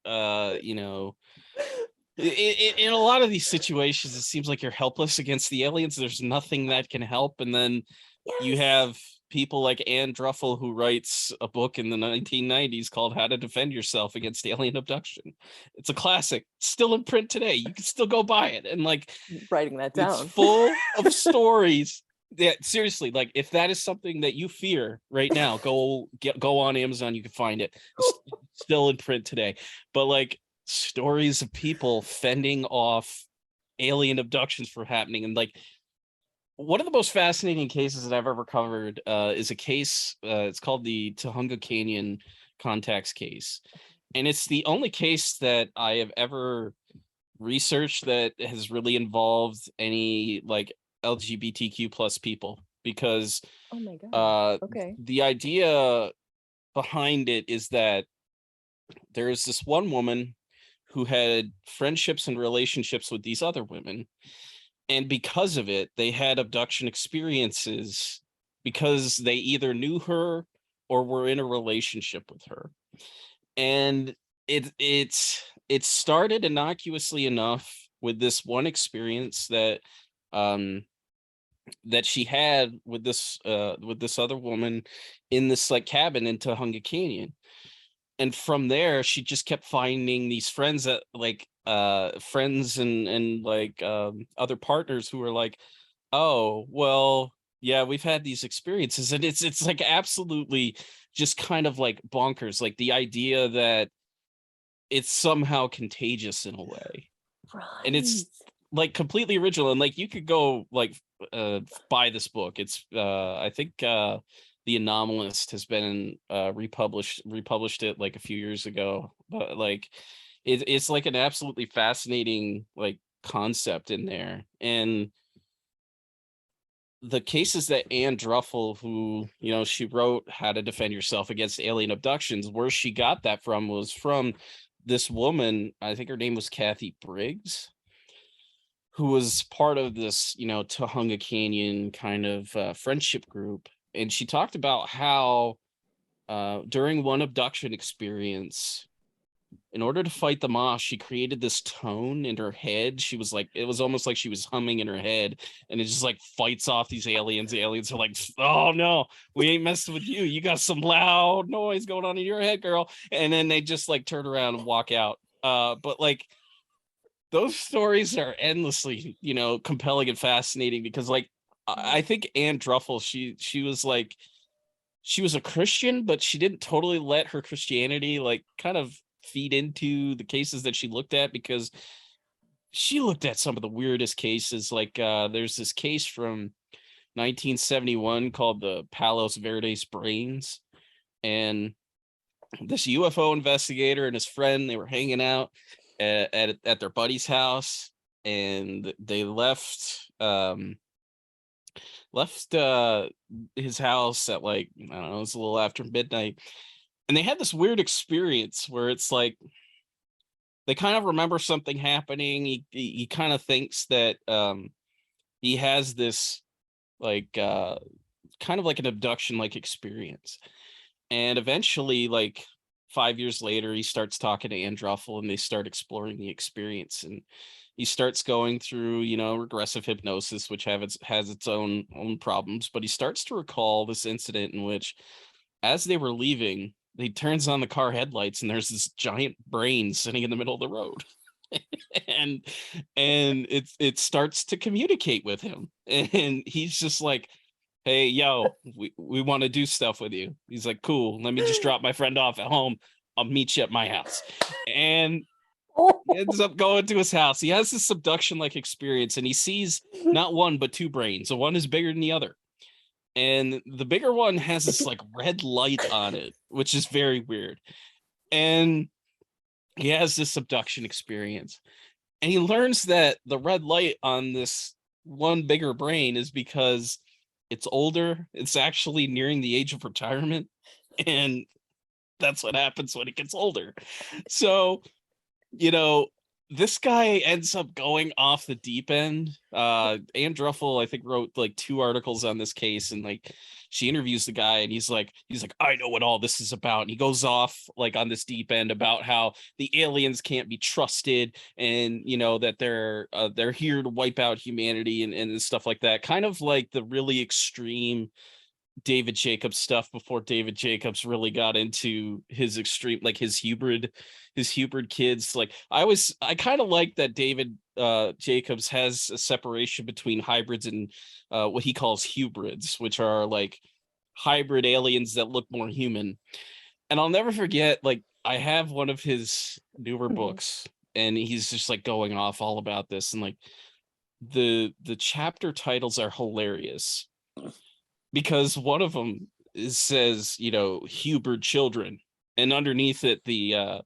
in a lot of these situations, it seems like you're helpless against the aliens. There's nothing that can help, and then you have people like Anne Druffel, who writes a book in the 1990s called How to Defend Yourself Against Alien Abduction. It's a classic, still in print today. You can still go buy it. And like, writing that down. It's full of stories. Yeah, seriously, like if that is something that you fear right now, go on Amazon, you can find it. It's still in print today. But like, stories of people fending off alien abductions from happening. And like, one of the most fascinating cases that I've ever covered is a case, it's called the Tahunga Canyon contacts case. And it's the only case that I have ever researched that has really involved any like LGBTQ plus people, because oh my God. Okay. The idea behind it is that there is this one woman who had friendships and relationships with these other women. And because of it, they had abduction experiences because they either knew her or were in a relationship with her. And it started innocuously enough with this one experience that that she had with this other woman in this like cabin in Tahunga Canyon. And from there, she just kept finding these friends that like friends and like other partners who were like, oh, well, yeah, we've had these experiences. And it's like absolutely just kind of like bonkers, like the idea that it's somehow contagious in a way. Right. And it's like completely original. And like, you could go like buy this book. It's I think The Anomalist has been republished it like a few years ago, but like it's like an absolutely fascinating like concept in there. And the cases that Anne Druffel, who she wrote How to Defend Yourself Against Alien Abductions, where she got that from was from this woman, I think her name was Kathy Briggs, who was part of this Tahunga Canyon kind of friendship group. And she talked about how during one abduction experience, in order to fight the moth, she created this tone in her head. She was like, it was almost like she was humming in her head, and it just like fights off these aliens. The aliens are like, oh no, we ain't messing with you. You got some loud noise going on in your head, girl. And then they just like turn around and walk out. But like, those stories are endlessly, compelling and fascinating, because like, I think Anne Druffel, she was like, she was a Christian, but she didn't totally let her Christianity like kind of feed into the cases that she looked at, because she looked at some of the weirdest cases. Like there's this case from 1971 called the Palos Verdes Brains, and this UFO investigator and his friend, they were hanging out, at their buddy's house, and they left his house at like, I don't know, it's a little after midnight, and they had this weird experience where it's like they kind of remember something happening. He kind of thinks that he has this like kind of like an abduction like experience, and eventually, like 5 years later, he starts talking to Androffel, and they start exploring the experience, and he starts going through, regressive hypnosis, which has its own problems. But he starts to recall this incident in which, as they were leaving, he turns on the car headlights, and there's this giant brain sitting in the middle of the road. and it starts to communicate with him, and he's just like, hey, yo, we want to do stuff with you. He's like, cool, let me just drop my friend off at home, I'll meet you at my house. And he ends up going to his house. He has this abduction like experience, and he sees not one but two brains. So one is bigger than the other, and the bigger one has this like red light on it, which is very weird. And he has this abduction experience, and he learns that the red light on this one bigger brain is because it's older. It's actually nearing the age of retirement, and that's what happens when it gets older. So, this guy ends up going off the deep end. Ann Druffel, I think, wrote like 2 articles on this case, and like she interviews the guy, and he's like, I know what all this is about. And he goes off like on this deep end about how the aliens can't be trusted, and that they're here to wipe out humanity and stuff like that. Kind of like the really extreme David Jacobs stuff before David Jacobs really got into his extreme, like his hybrid kids. Like I kind of like that David Jacobs has a separation between hybrids and what he calls hybrids, which are like hybrid aliens that look more human. And I'll never forget, like, I have one of his newer books, and he's just like going off all about this, and like the chapter titles are hilarious, because one of them says, Hubert children, and underneath it the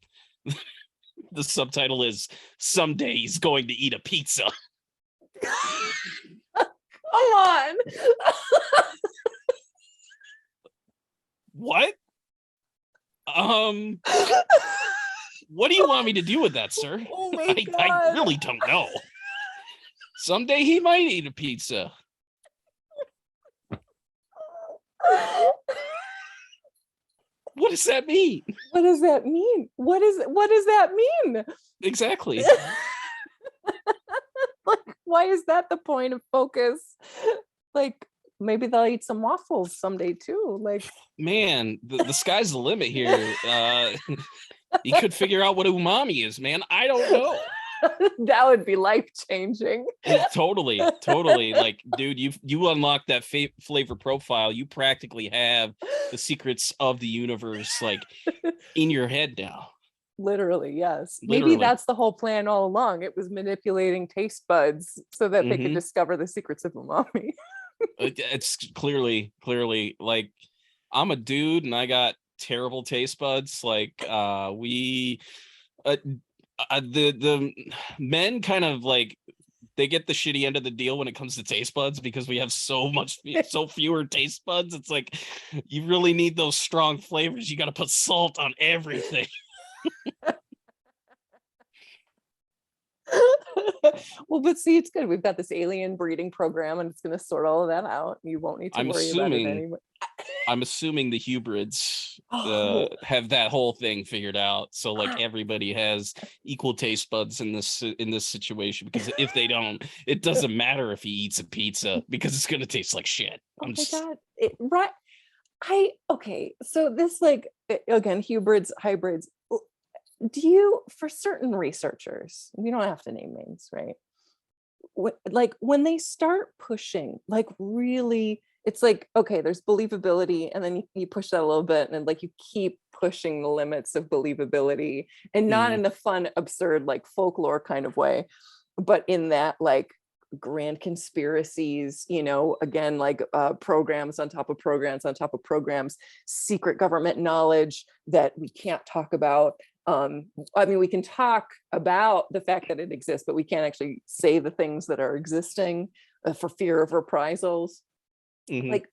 the subtitle is, someday he's going to eat a pizza. Come on. What? What do you want me to do with that, sir? Oh my God. I really don't know. Someday he might eat a pizza. What does that mean? What does that mean? What does that mean? Exactly. Like, why is that the point of focus? Like, maybe they'll eat some waffles someday too. Like, man, the sky's the limit here. You could figure out what umami is, man. I don't know. That would be life-changing. Totally. Like, dude, you unlock that flavor profile, you practically have the secrets of the universe like in your head now. Literally, yes. Literally. Maybe that's the whole plan all along. It was manipulating taste buds so that they could discover the secrets of umami. It's clearly like, I'm a dude and I got terrible taste buds. Like the men kind of like, they get the shitty end of the deal when it comes to taste buds, because we have so fewer taste buds. It's like, you really need those strong flavors. You got to put salt on everything. Well, but see, it's good. We've got this alien breeding program, and it's going to sort all of that out. You won't need to worry about it anymore. I'm assuming the hybrids have that whole thing figured out. So like everybody has equal taste buds in this situation, because if they don't, it doesn't matter if he eats a pizza, because it's going to taste like shit. God. Right. Okay. So this, like, again, hybrids. Do you, for certain researchers, we don't have to name names, right? Like when they start pushing, like, really, it's like, okay, there's believability, and then you push that a little bit, and like you keep pushing the limits of believability, and not in a fun, absurd, like folklore kind of way, but in that like grand conspiracies, again, like programs on top of programs on top of programs, secret government knowledge that we can't talk about. I mean, we can talk about the fact that it exists, but we can't actually say the things that are existing for fear of reprisals. Mhm. Like,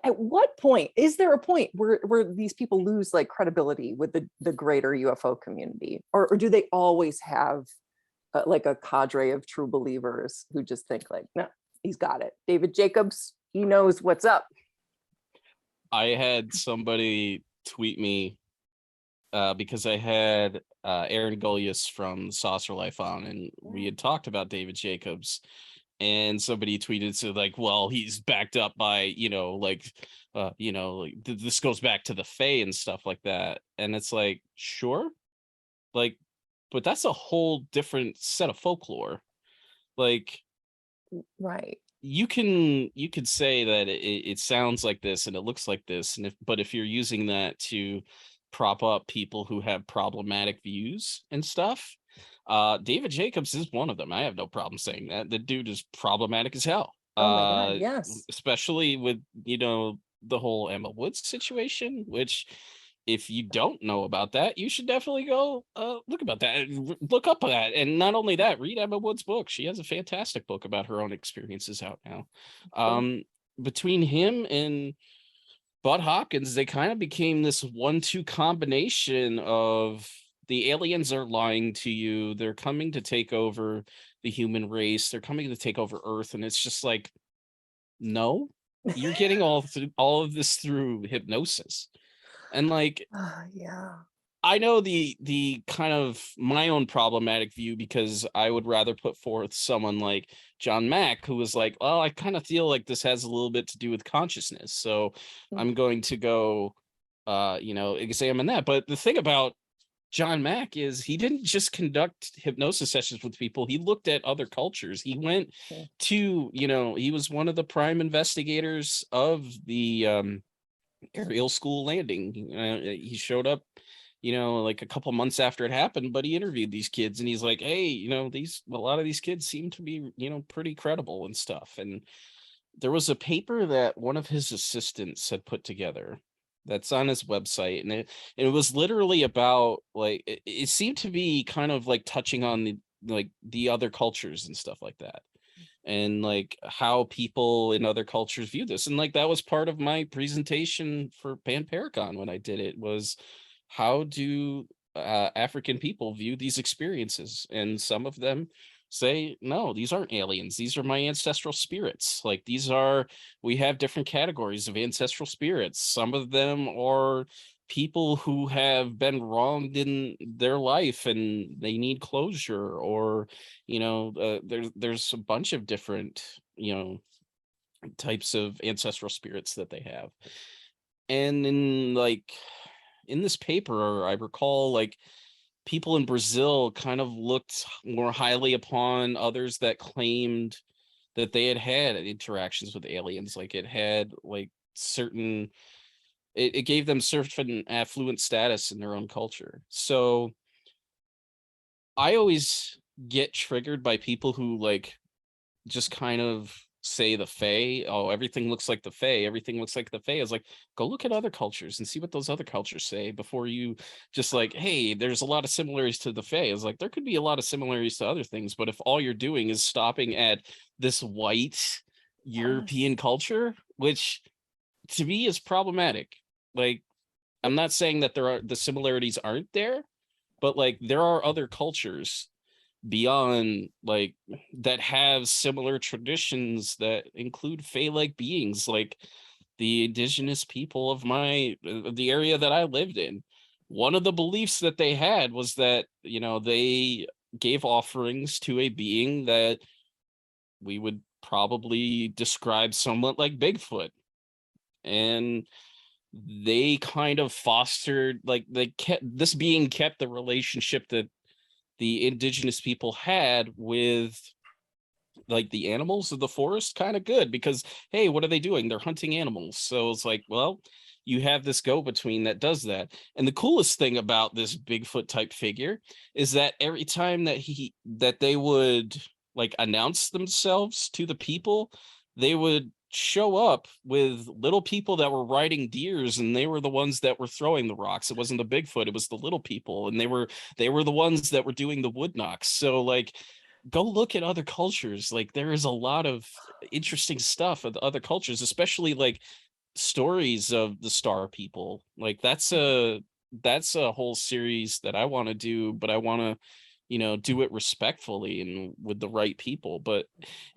at what point is there a point where these people lose like credibility with the greater UFO community, or do they always have like a cadre of true believers who just think like, no, he's got it. David Jacobs, he knows what's up. I had somebody tweet me because I had Aaron Golias from Saucer Life on, and we had talked about David Jacobs, and somebody tweeted, so like, well, he's backed up by, like this goes back to the Fae and stuff like that. And it's like, sure, like, but that's a whole different set of folklore. Like, Right. you could say that it sounds like this and it looks like this, and if you're using that to prop up people who have problematic views and stuff, David Jacobs is one of them. I have no problem saying that. The dude is problematic as hell. Oh my God, yes. Especially with, the whole Emma Woods situation, which, if you don't know about that, you should definitely go look about that, look up that. And not only that, read Emma Wood's book. She has a fantastic book about her own experiences out now. Cool. Between him and Bud Hopkins, they kind of became this 1-2 combination of, the aliens are lying to you, they're coming to take over the human race, they're coming to take over Earth. And it's just like, no, you're getting all of this through hypnosis. And like, Yeah. I know the kind of my own problematic view, because I would rather put forth someone like John Mack, who was like, well, I kind of feel like this has a little bit to do with consciousness, so I'm going to go examine that. But the thing about John Mack is, he didn't just conduct hypnosis sessions with people, he looked at other cultures. He went to, he was one of the prime investigators of the Ariel school landing. He showed up, like a couple months after it happened, but he interviewed these kids, and he's like, hey, a lot of these kids seem to be, pretty credible and stuff. And there was a paper that one of his assistants had put together that's on his website, and it was literally about, like, it seemed to be kind of like touching on the other cultures and stuff like that, and like how people in other cultures view this. And like, that was part of my presentation for Pan Paracon when I did it, was how do African people view these experiences. And some of them say, no, these aren't aliens, these are my ancestral spirits. Like, we have different categories of ancestral spirits. Some of them are people who have been wronged in their life and they need closure, or there's a bunch of different types of ancestral spirits that they have. And in this paper, I recall, like, people in Brazil kind of looked more highly upon others that claimed that they had interactions with aliens. Like, it had like certain, it gave them certain affluent status in their own culture. So I always get triggered by people who like just kind of say the Fae, oh, everything looks like the Fae, everything looks like the Fae. Is like, go look at other cultures and see what those other cultures say before you just like, hey, there's a lot of similarities to the Fae. It's like, there could be a lot of similarities to other things, but if all you're doing is stopping at this white European culture, which to me is problematic. Like, I'm not saying that the similarities aren't there, but like, there are other cultures beyond, like, that have similar traditions that include Fae-like beings. Like, the indigenous people of the area that I lived in, one of the beliefs that they had was that they gave offerings to a being that we would probably describe somewhat like Bigfoot. And they kind of fostered, like, this being kept the relationship that the indigenous people had with like the animals of the forest kind of good, because hey, what are they doing? They're hunting animals. So it's like, well, you have this go-between that does that. And the coolest thing about this Bigfoot type figure is that every time that they would like announce themselves to the people, they would show up with little people that were riding deers, and they were the ones that were throwing the rocks. It wasn't the Bigfoot, it was the little people, and they were the ones that were doing the wood knocks. So like, go look at other cultures. Like, there is a lot of interesting stuff of the other cultures, especially like stories of the star people. Like, that's a whole series that I want to do, but I want to, do it respectfully and with the right people. But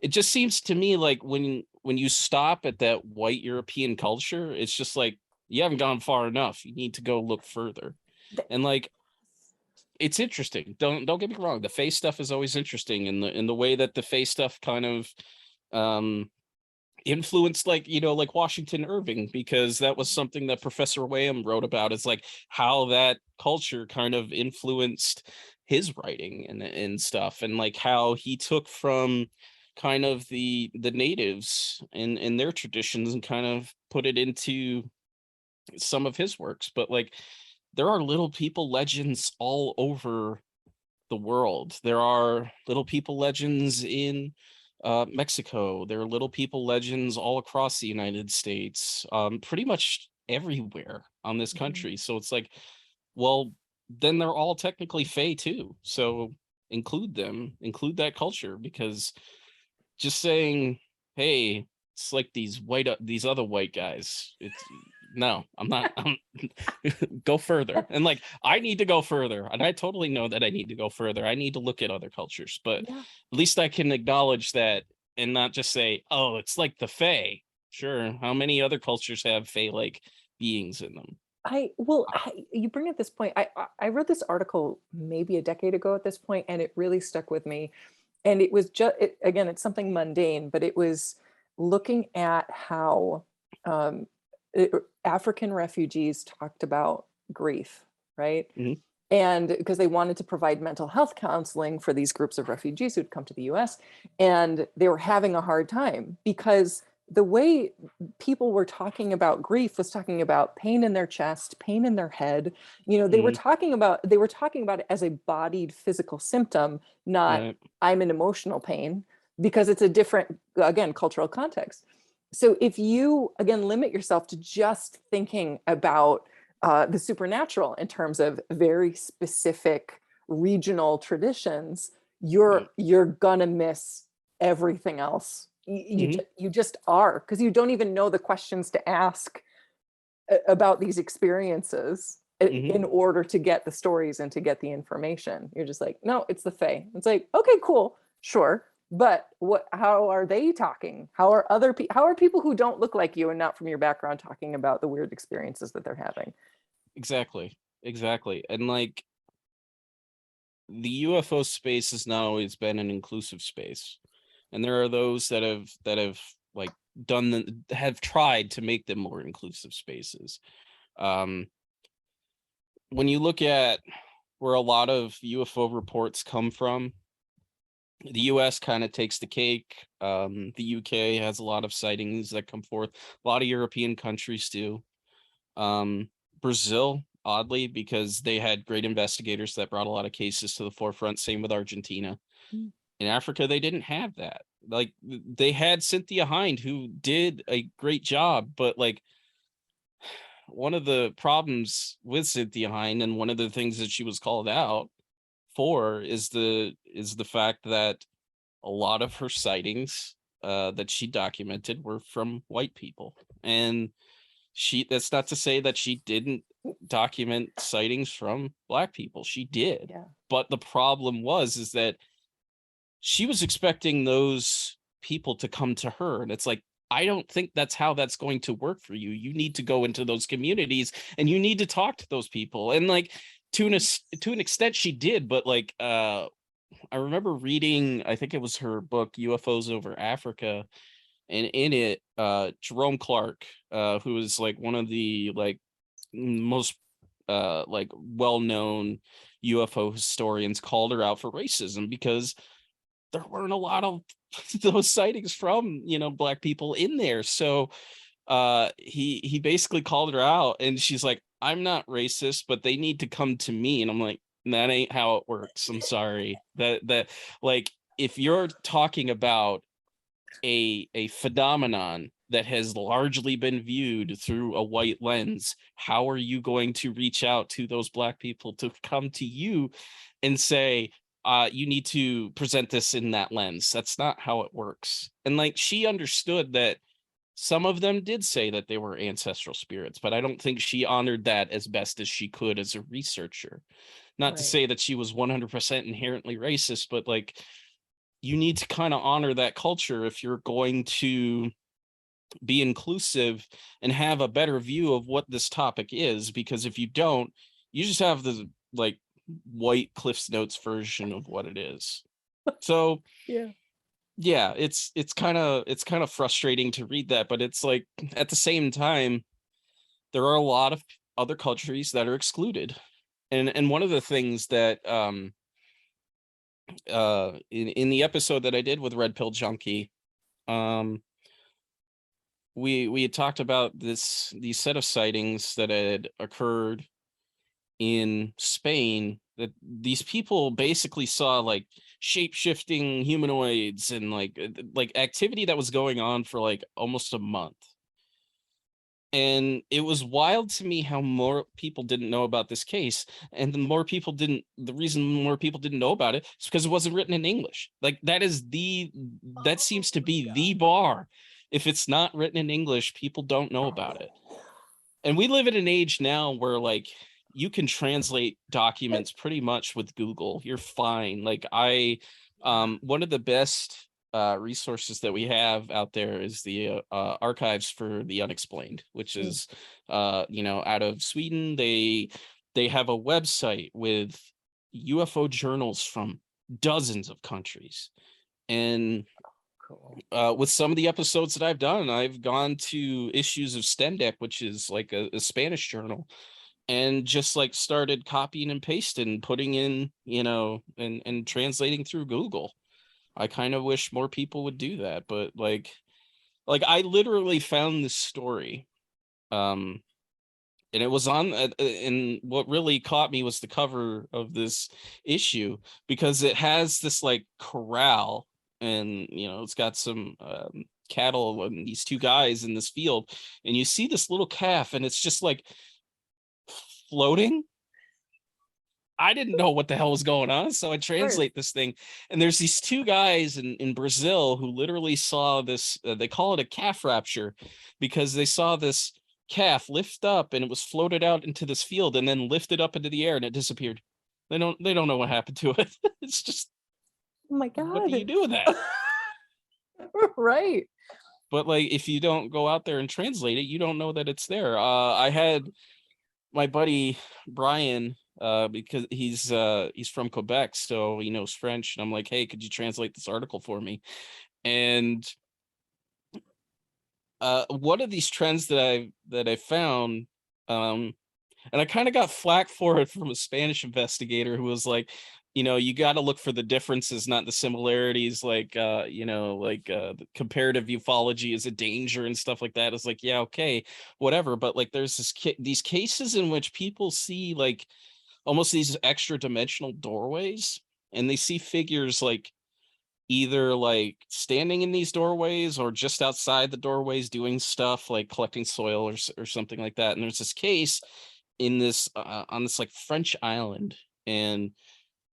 it just seems to me like when you stop at that white European culture, it's just like, you haven't gone far enough. You need to go look further. And like, it's interesting. Don't get me wrong. The face stuff is always interesting, in the way that the face stuff kind of influenced, like, like Washington Irving, because that was something that Professor Wham wrote about. It's like how that culture kind of influenced his writing and stuff, and like how he took from kind of the natives and their traditions and kind of put it into some of his works. But like, there are little people legends all over the world. There are little people legends in Mexico. There are little people legends all across the United States, pretty much everywhere on this country. So it's like, well, then they're all technically Fae too. So include them, include that culture, because just saying, hey, it's like these other white guys. It's no, I'm not. Go further. And like, I need to go further, and I totally know that I need to go further. I need to look at other cultures, but Yeah. at least I can acknowledge that and not just say, oh, it's like the Fae. Sure. How many other cultures have Fae like beings in them? You bring up this point. I read this article maybe a decade ago at this point, and it really stuck with me. And it was just, again, it's something mundane, but it was looking at how African refugees talked about grief, right? Mhm. And because they wanted to provide mental health counseling for these groups of refugees who'd come to the US, and they were having a hard time because the way people were talking about grief was talking about pain in their chest, pain in their head. They were Mhm. talking about it as a bodied physical symptom, not Right. I'm in emotional pain, because it's a different, again, cultural context. So if you, again, limit yourself to just thinking about the supernatural in terms of very specific regional traditions, Right. you're gonna miss everything else. Mhm. You just are, because you don't even know the questions to ask about these experiences Mhm. in order to get the stories and to get the information. You're just like, no, it's the Fae. It's like, okay, cool, sure. But how are they talking? How are how are people who don't look like you and not from your background talking about the weird experiences that they're having? Exactly. Exactly. And like, the UFO space has not always been an inclusive space. And there are those that have like have tried to make them more inclusive spaces. Um, when you look at where a lot of UFO reports come from, the US kind of takes the cake. The UK has a lot of sightings that come forth. A lot of European countries do. Brazil, oddly, because they had great investigators that brought a lot of cases to the forefront. Same with Argentina. Mm. In Africa, they didn't have that. Like, they had Cynthia Hind, who did a great job, but like, one of the problems with Cynthia Hind, and one of the things that she was called out for, is the fact that a lot of her sightings that she documented were from white people. And that's not to say that she didn't document sightings from black people. She did. Yeah. But the problem is that she was expecting those people to come to her, and it's like, I don't think that's how that's going to work for you. You need to go into those communities and you need to talk to those people. And like, to an extent she did, but like, I remember reading, I think it was her book UFOs Over Africa, and in it, Jerome Clark, who is like one of the like most like well-known UFO historians, called her out for racism, because there weren't a lot of those sightings from, black people in there. So he basically called her out, and she's like, I'm not racist, but they need to come to me. And I'm like, that ain't how it works. I'm sorry. That like, if you're talking about a phenomenon that has largely been viewed through a white lens, how are you going to reach out to those Black people to come to you and say, you need to present this in that lens? That's not how it works. And like, she understood that some of them did say that they were ancestral spirits, but I don't think she honored that as best as she could as a researcher. Not to Right. say that she was 100% inherently racist, but like, you need to kind of honor that culture if you're going to be inclusive and have a better view of what this topic is, because if you don't, you just have the like white Cliff's Notes version of what it is. So yeah, it's kind of frustrating to read that, but it's like, at the same time, there are a lot of other countries that are excluded. And one of the things that in the episode that I did with Red Pill Junkie, um we had talked about these set of sightings that had occurred in Spain, that these people basically saw like shape-shifting humanoids and like activity that was going on for like almost a month. And it was wild to me how more people didn't know about this case. And the reason more people didn't know about it is because it wasn't written in English. Like, that seems to be the bar. If it's not written in English, people don't know about it. And we live in an age now where like, you can translate documents pretty much with Google. You're fine. Like, one of the best resources that we have out there is the archives for the unexplained, which is out of Sweden. They have a website with UFO journals from dozens of countries. And Cool. with some of the episodes that I've done, I've gone to issues of Stendeck, which is like a Spanish journal, and just like started copying and pasting, putting in, and translating through Google. I kind of wish more people would do that, but like I literally found this story, and it was on, and what really caught me was the cover of this issue, because it has this like corral, and it's got some cattle and these two guys in this field, and you see this little calf, and it's just like floating. I didn't know what the hell was going on, so I translate this thing, and there's these two guys in Brazil who literally saw this. They call it a calf rapture, because they saw this calf lift up and it was floated out into this field and then lifted up into the air and it disappeared. They don't know what happened to it. It's just, Oh my what do you God. do with that? Right. But like, if you don't go out there and translate it, you don't know that it's there. I had my buddy Brian, because he's from Quebec, so he knows French, and I'm like, hey, could you translate this article for me? And one of these trends that I found, and I kind of got flack for it from a Spanish investigator who was like, you got to look for the differences, not the similarities. Like, the comparative ufology is a danger and stuff like that. It's like, yeah, okay, whatever. But like, there's these cases in which people see like almost these extra dimensional doorways, and they see figures like either like standing in these doorways or just outside the doorways doing stuff like collecting soil or something like that. And there's this case in this on this like French island, and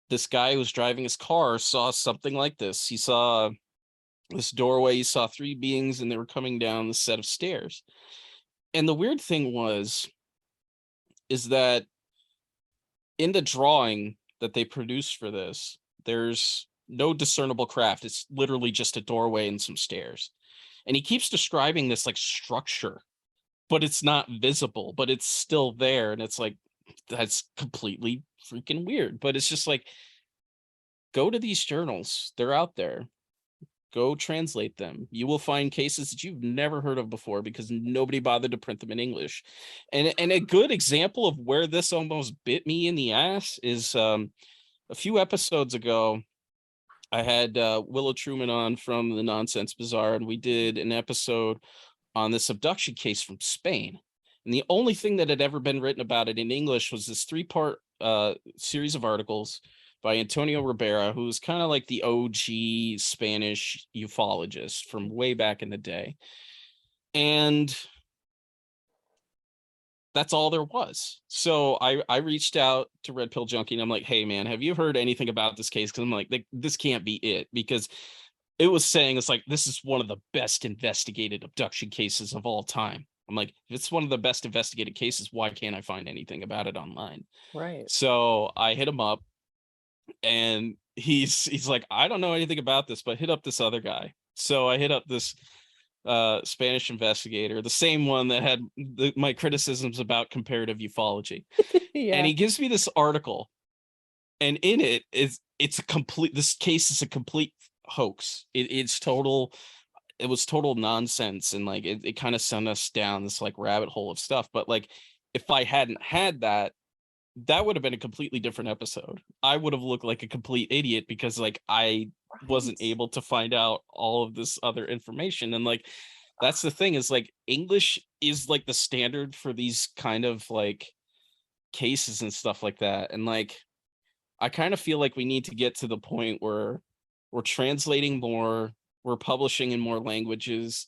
this guy who was driving his car saw something like this. He saw this doorway, he saw three beings, and they were coming down the set of stairs. And the weird thing is that in the drawing that they produced for this, there's no discernible craft. It's literally just a doorway and some stairs. And he keeps describing this like structure, but it's not visible, but it's still there. And it's like, that's completely freaking weird. But it's just like, go to these journals. They're out there. Go translate them. You will find cases that you've never heard of before because nobody bothered to print them in English. And a good example of where this almost bit me in the ass is a few episodes ago, I had Willow Truman on from the Nonsense Bazaar, and we did an episode on this abduction case from Spain. And the only thing that had ever been written about it in English was this 3-part series of articles by Antonio Ribera, who's kind of like the OG Spanish ufologist from way back in the day. And that's all there was. So I reached out to Red Pill Junkie and I'm like, hey man, have you heard anything about this case? Because I'm like, this can't be it, because it was saying it's like, this is one of the best investigated abduction cases of all time. I'm like, if it's one of the best investigated cases, why can't I find anything about it online? Right. So I hit him up, and he's like, I don't know anything about this, but hit up this other guy. So I hit up this Spanish investigator, the same one that had my criticisms about comparative ufology. Yeah. And he gives me this article, and in it this case is a complete hoax. It was total nonsense, and like it kind of sent us down this like rabbit hole of stuff. But like, if I hadn't had that, that would have been a completely different episode. I would have looked like a complete idiot because like I wasn't Right. able to find out all of this other information. And like, that's the thing, is like English is like the standard for these kind of like cases and stuff like that. And like, I kind of feel like we need to get to the point where we're translating more, we're publishing in more languages.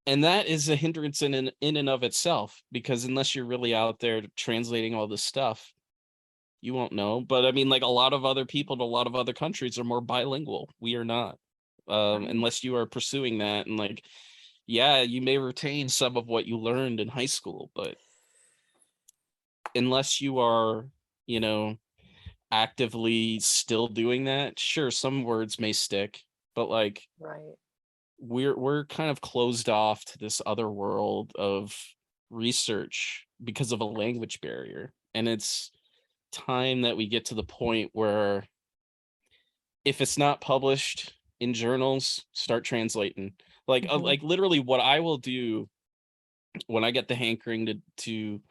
And that is a hindrance in and of itself, because unless you're really out there translating all this stuff, you won't know. But I mean, like, a lot of other people in a lot of other countries are more bilingual. We are not, Right. unless you are pursuing that. And like, yeah, you may retain some of what you learned in high school, but unless you are, you know, actively still doing that, sure, some words may stick, but like, Right. we're kind of closed off to this other world of research because of a language barrier. And it's time that we get to the point where if it's not published in journals, start translating. Mhm. Like literally what I will do when I get the hankering to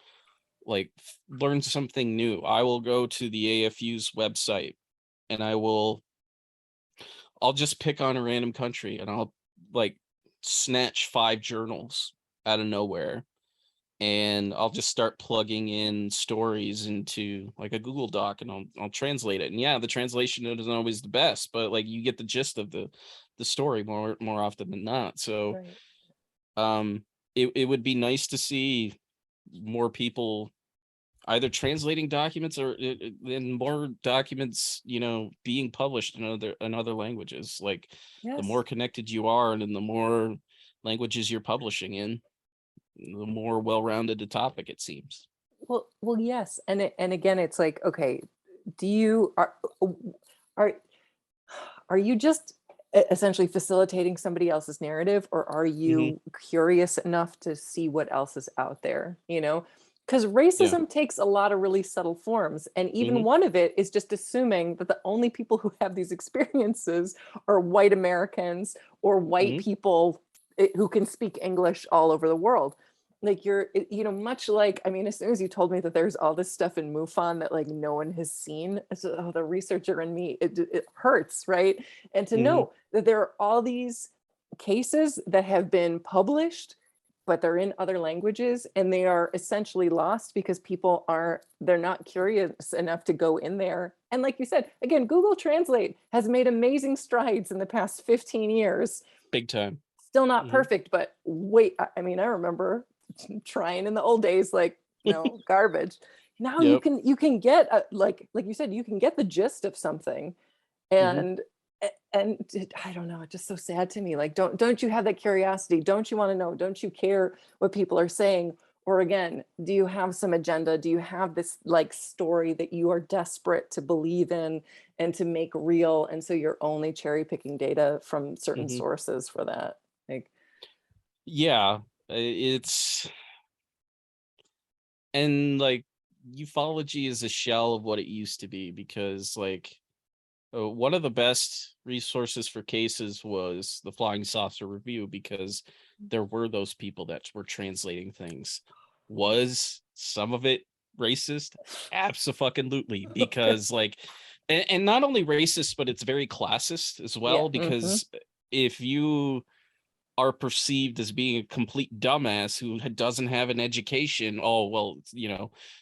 like learn something new, I will go to the AFU's website, and I'll just pick on a random country, and I'll like snatch 5 journals out of nowhere, and I'll just start plugging in stories into like a Google Doc, and I'll translate it. And yeah, the translation isn't always the best, but like you get the gist of the story more often than not. So Right. it would be nice to see more people either translating documents or in more documents, you know, being published in other languages. Like, the Yes. more connected you are, and the more languages you're publishing in, the more well-rounded the topic it seems. Well, yes. And again, it's like, okay, do you are are you just essentially facilitating somebody else's narrative, or are Hmm. you curious enough to see what else is out there, because Yeah. racism takes a lot of really subtle forms, and even Hmm. one of it is just assuming that the only people who have these experiences are white Americans or white Hmm. people who can speak English all over the world. Like, much like, I mean, as soon as you told me that there's all this stuff in MUFON that like no one has seen, the researcher in me, it hurts, right? And to Hmm. know that there are all these cases that have been published, but they're in other languages, and they are essentially lost because they're not curious enough to go in there. And like you said, again, Google Translate has made amazing strides in the past 15 years. Big time. Still not Hmm. perfect, but wait, I mean, I remember trying in the old days, like, garbage. Now you Yep. can get like you said, you can get the gist of something. Hmm. And I don't know, it's just so sad to me. Like, don't you have that curiosity? Don't you want to know? Don't you care what people are saying? Or again, do you have some agenda? Do you have this like story that you are desperate to believe in and to make real, and so you're only cherry picking data from certain Hmm. sources for that? Like, Yeah, it's, and like, ufology is a shell of what it used to be, because like, one of the best resources for cases was the Flying Saucer Review, because there were those people that were translating things. Was some of it racist? Absolutely, okay. because like, and not only racist, but it's very classist as Yeah. well, Hmm. because if you are perceived as being a complete dumbass who doesn't have an education. Oh, well,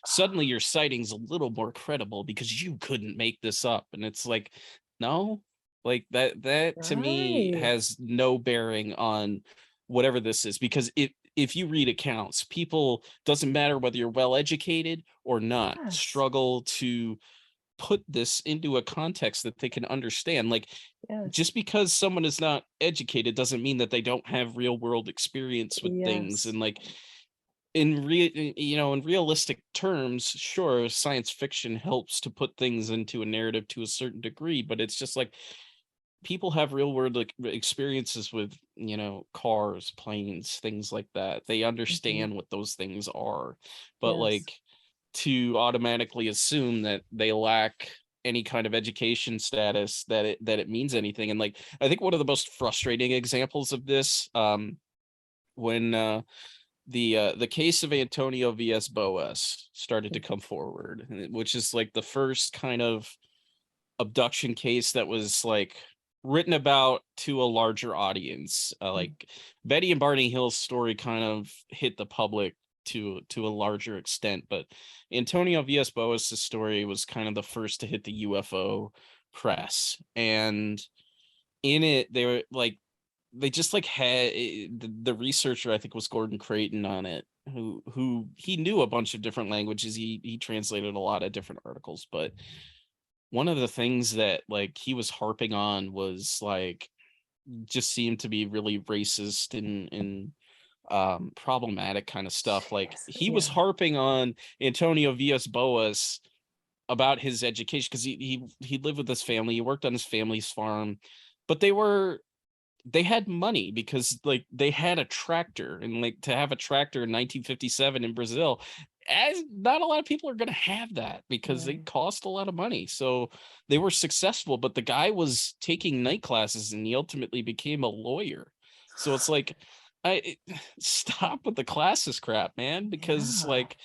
suddenly your sighting's a little more credible because you couldn't make this up. And it's like, no, like that to me Right. has no bearing on whatever this is, because if you read accounts, people, doesn't matter whether you're well educated or not, Yes. struggle to put this into a context that they can understand. Like, Yes. just because someone is not educated doesn't mean that they don't have real world experience with things. Yes. And like, in realistic terms, sure, science fiction helps to put things into a narrative to a certain degree, but it's just like, people have real world experiences with cars, planes, things like that. They understand what those things are. But Yes. like, to automatically assume that they lack any kind of education status, that it means anything. And like, I think one of the most frustrating examples of this, when the case of Antonio vs Boas started to come forward, which is like the first kind of abduction case that was like written about to a larger audience. Like, Betty and Barney Hill's story kind of hit the public to a larger extent, but Antonio vs Boas' story was kind of the first to hit the UFO press. And in it, they were like, they just like had the researcher, I think, was Gordon Creighton on it, who he knew a bunch of different languages. He translated a lot of different articles, but one of the things that like he was harping on was like, just seemed to be really racist and problematic kind of stuff. Like, he was harping on Antonio Villas Boas about his education, because he lived with his family, he worked on his family's farm, but they had money because like they had a tractor, and like, to have a tractor in 1957 in Brazil, as not a lot of people are going to have that because they cost a lot of money. So they were successful, but the guy was taking night classes and he ultimately became a lawyer. So it's like, stop with the classes crap, man, because like,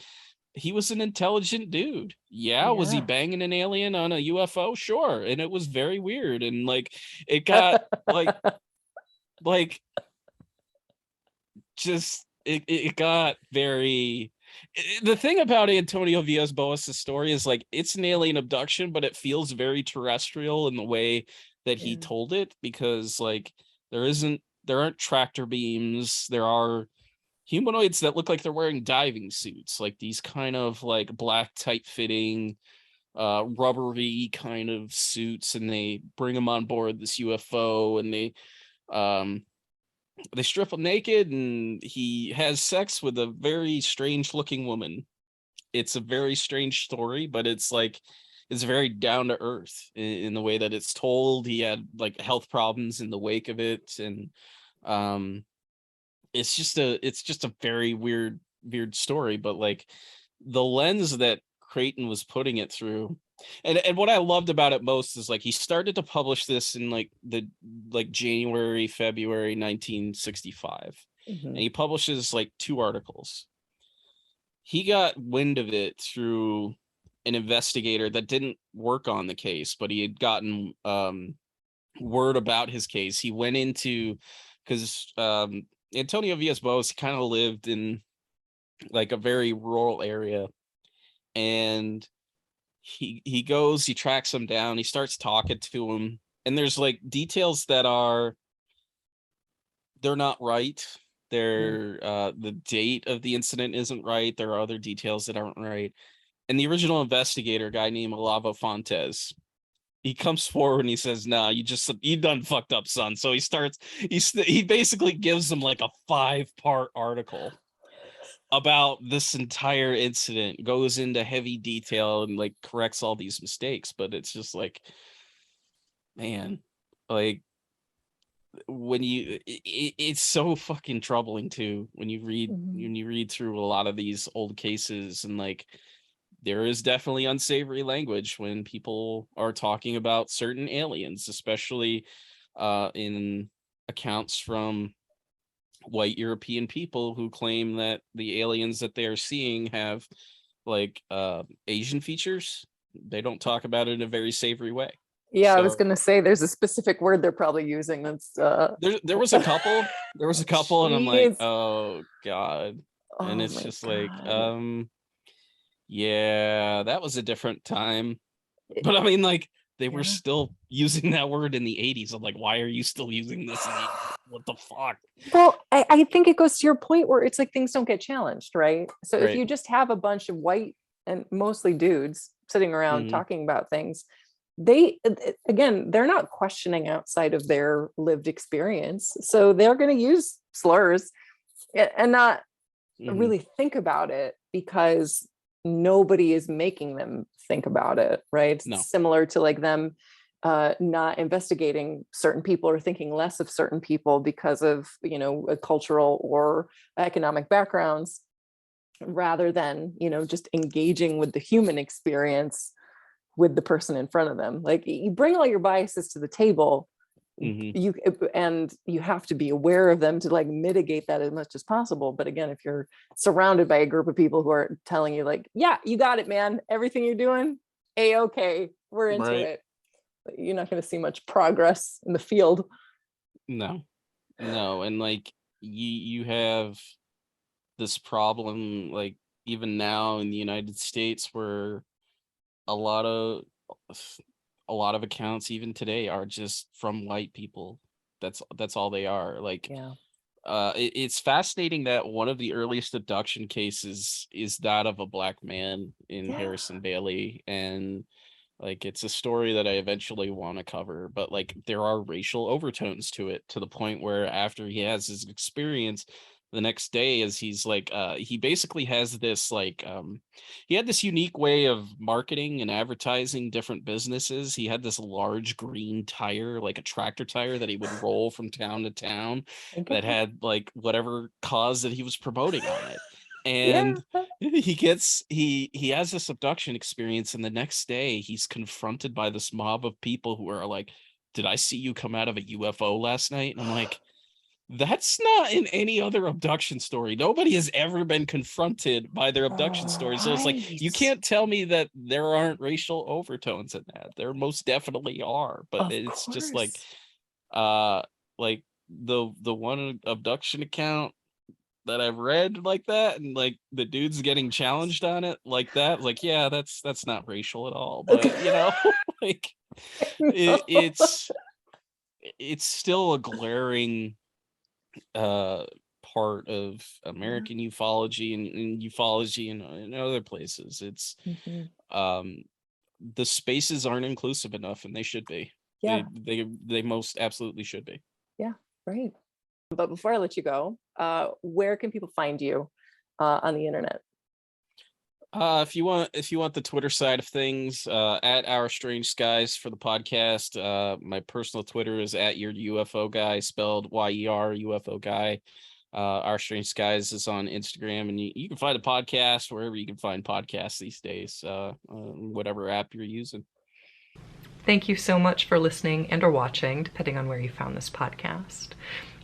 he was an intelligent dude. Was he banging an alien on a UFO? Sure. And it was very weird. And like, it got like just it got very. The thing about Antonio Villas Boas' story is like, it's an alien abduction, but it feels very terrestrial in the way that he told it, because like, there aren't tractor beams. There are humanoids that look like they're wearing diving suits, like these kind of like black tight fitting rubbery kind of suits, and they bring them on board this UFO, and they strip him naked, and he has sex with a very strange looking woman. It's a very strange story, but it's like, it's very down to earth in the way that it's told. He had like health problems in the wake of it, and it's just a very weird story. But like, the lens that Creighton was putting it through, and what I loved about it most is like, he started to publish this in like January, February 1965, and he publishes like 2 articles. He got wind of it through an investigator that didn't work on the case, but he had gotten word about his case. He went into, because Antonio Villas Boas kind of lived in like a very rural area, and he goes, he tracks him down, he starts talking to him, and there's like details that they're not right. They're the date of the incident isn't right. There are other details that aren't right. And the original investigator, a guy named Olavo Fontes, he comes forward and he says, "Nah, you done fucked up, son." So he basically gives him like a 5-part article about this entire incident, goes into heavy detail and like corrects all these mistakes. But it's just like, man, like, when it's so fucking troubling too when you read through a lot of these old cases, and like, there is definitely unsavory language when people are talking about certain aliens, especially in accounts from white European people who claim that the aliens that they are seeing have like Asian features. They don't talk about it in a very savory way. Yeah, I was So gonna say there's a specific word they're probably using that's there was a couple. There was a couple, and I'm like, jeez. oh God. And Oh it's my just like, God. yeah, that was a different time. But I mean, like, they were Yeah. still using that word in the 80s. I'm like, why are you still using this in the 80s? What the fuck? Well, I think it goes to your point where it's like things don't get challenged, right? So if Right. you just have a bunch of white and mostly dudes sitting around Hmm. talking about things, they again, they're not questioning outside of their lived experience. So they're going to use slurs and not Hmm. really think about it because nobody is making them think about it, right? No. It's similar to like them not investigating certain people or thinking less of certain people because of, you know, a cultural or economic backgrounds, rather than, you know, just engaging with the human experience with the person in front of them. Like you bring all your biases to the table, Hmm. you and you have to be aware of them to like mitigate that as much as possible. But again, if you're surrounded by a group of people who are telling you like, yeah, you got it, man, everything you're doing, okay, we're into Right. it, you're not going to see much progress in the field. No. No. And like, you have this problem, like, even now in the United States, where a lot of a lot of accounts even today are just from white people. That's all they are. Like, Yeah. it's fascinating that one of the earliest abduction cases is that of a black man in Yeah. Harrison Bailey. And like, it's a story that I eventually want to cover, but like, there are racial overtones to it, to the point where after he has his experience, the next day, as he's like, he basically has this like, he had this unique way of marketing and advertising different businesses. He had this large green tire, like a tractor tire, that he would roll from town to town, I get that it. had like whatever cause that he was promoting on it. Yeah. And he has this abduction experience, and the next day he's confronted by this mob of people who are like, did I see you come out of a UFO last night? And I'm like, that's not in any other abduction story. Nobody has ever been confronted by their abduction story. So it's like, you Right. can't tell me that there aren't racial overtones in that. There most definitely are, but Of it's just course. uh like, the one abduction account that I've read like that, and like the dude's getting challenged on it like that, like, yeah, that's not racial at all. But you know, like, it, No. it's it's still a glaring uh part of Yeah. American ufology, and ufology in other places. It's Mhm. um the spaces aren't inclusive enough, and they should be. Yeah. They most absolutely should be. Yeah. Right. But before I let you go, where can people find you on the internet? If you want the Twitter side of things, at Our Strange Skies for the podcast. My personal Twitter is at your UFO guy, spelled YER UFO guy. Our Strange Skies is on Instagram, and you can find a podcast wherever you can find podcasts these days, whatever app you're using. Thank you so much for listening and or watching, depending on where you found this podcast.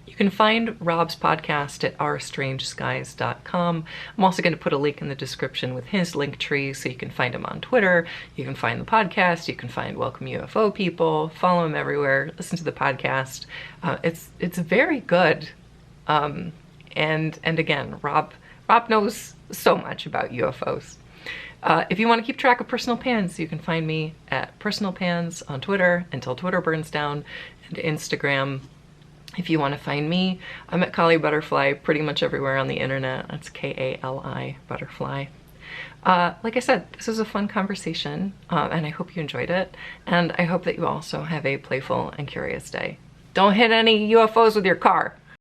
You can find Rob's podcast at ourstrangeskies.com. I'm also going to put a link in the description with his link tree, so you can find him on Twitter. You can find the podcast. You can find Welcome UFO People. Follow him everywhere. Listen to the podcast. It's very good. And again, Rob knows so much about UFOs. If you want to keep track of Personal Pans, you can find me at Personal Pans on Twitter until Twitter burns down, and Instagram. If you want to find me, I'm at Kali Butterfly pretty much everywhere on the internet. That's Kali Butterfly. Like I said, this was a fun conversation, and I hope you enjoyed it. And I hope that you also have a playful and curious day. Don't hit any UFOs with your car.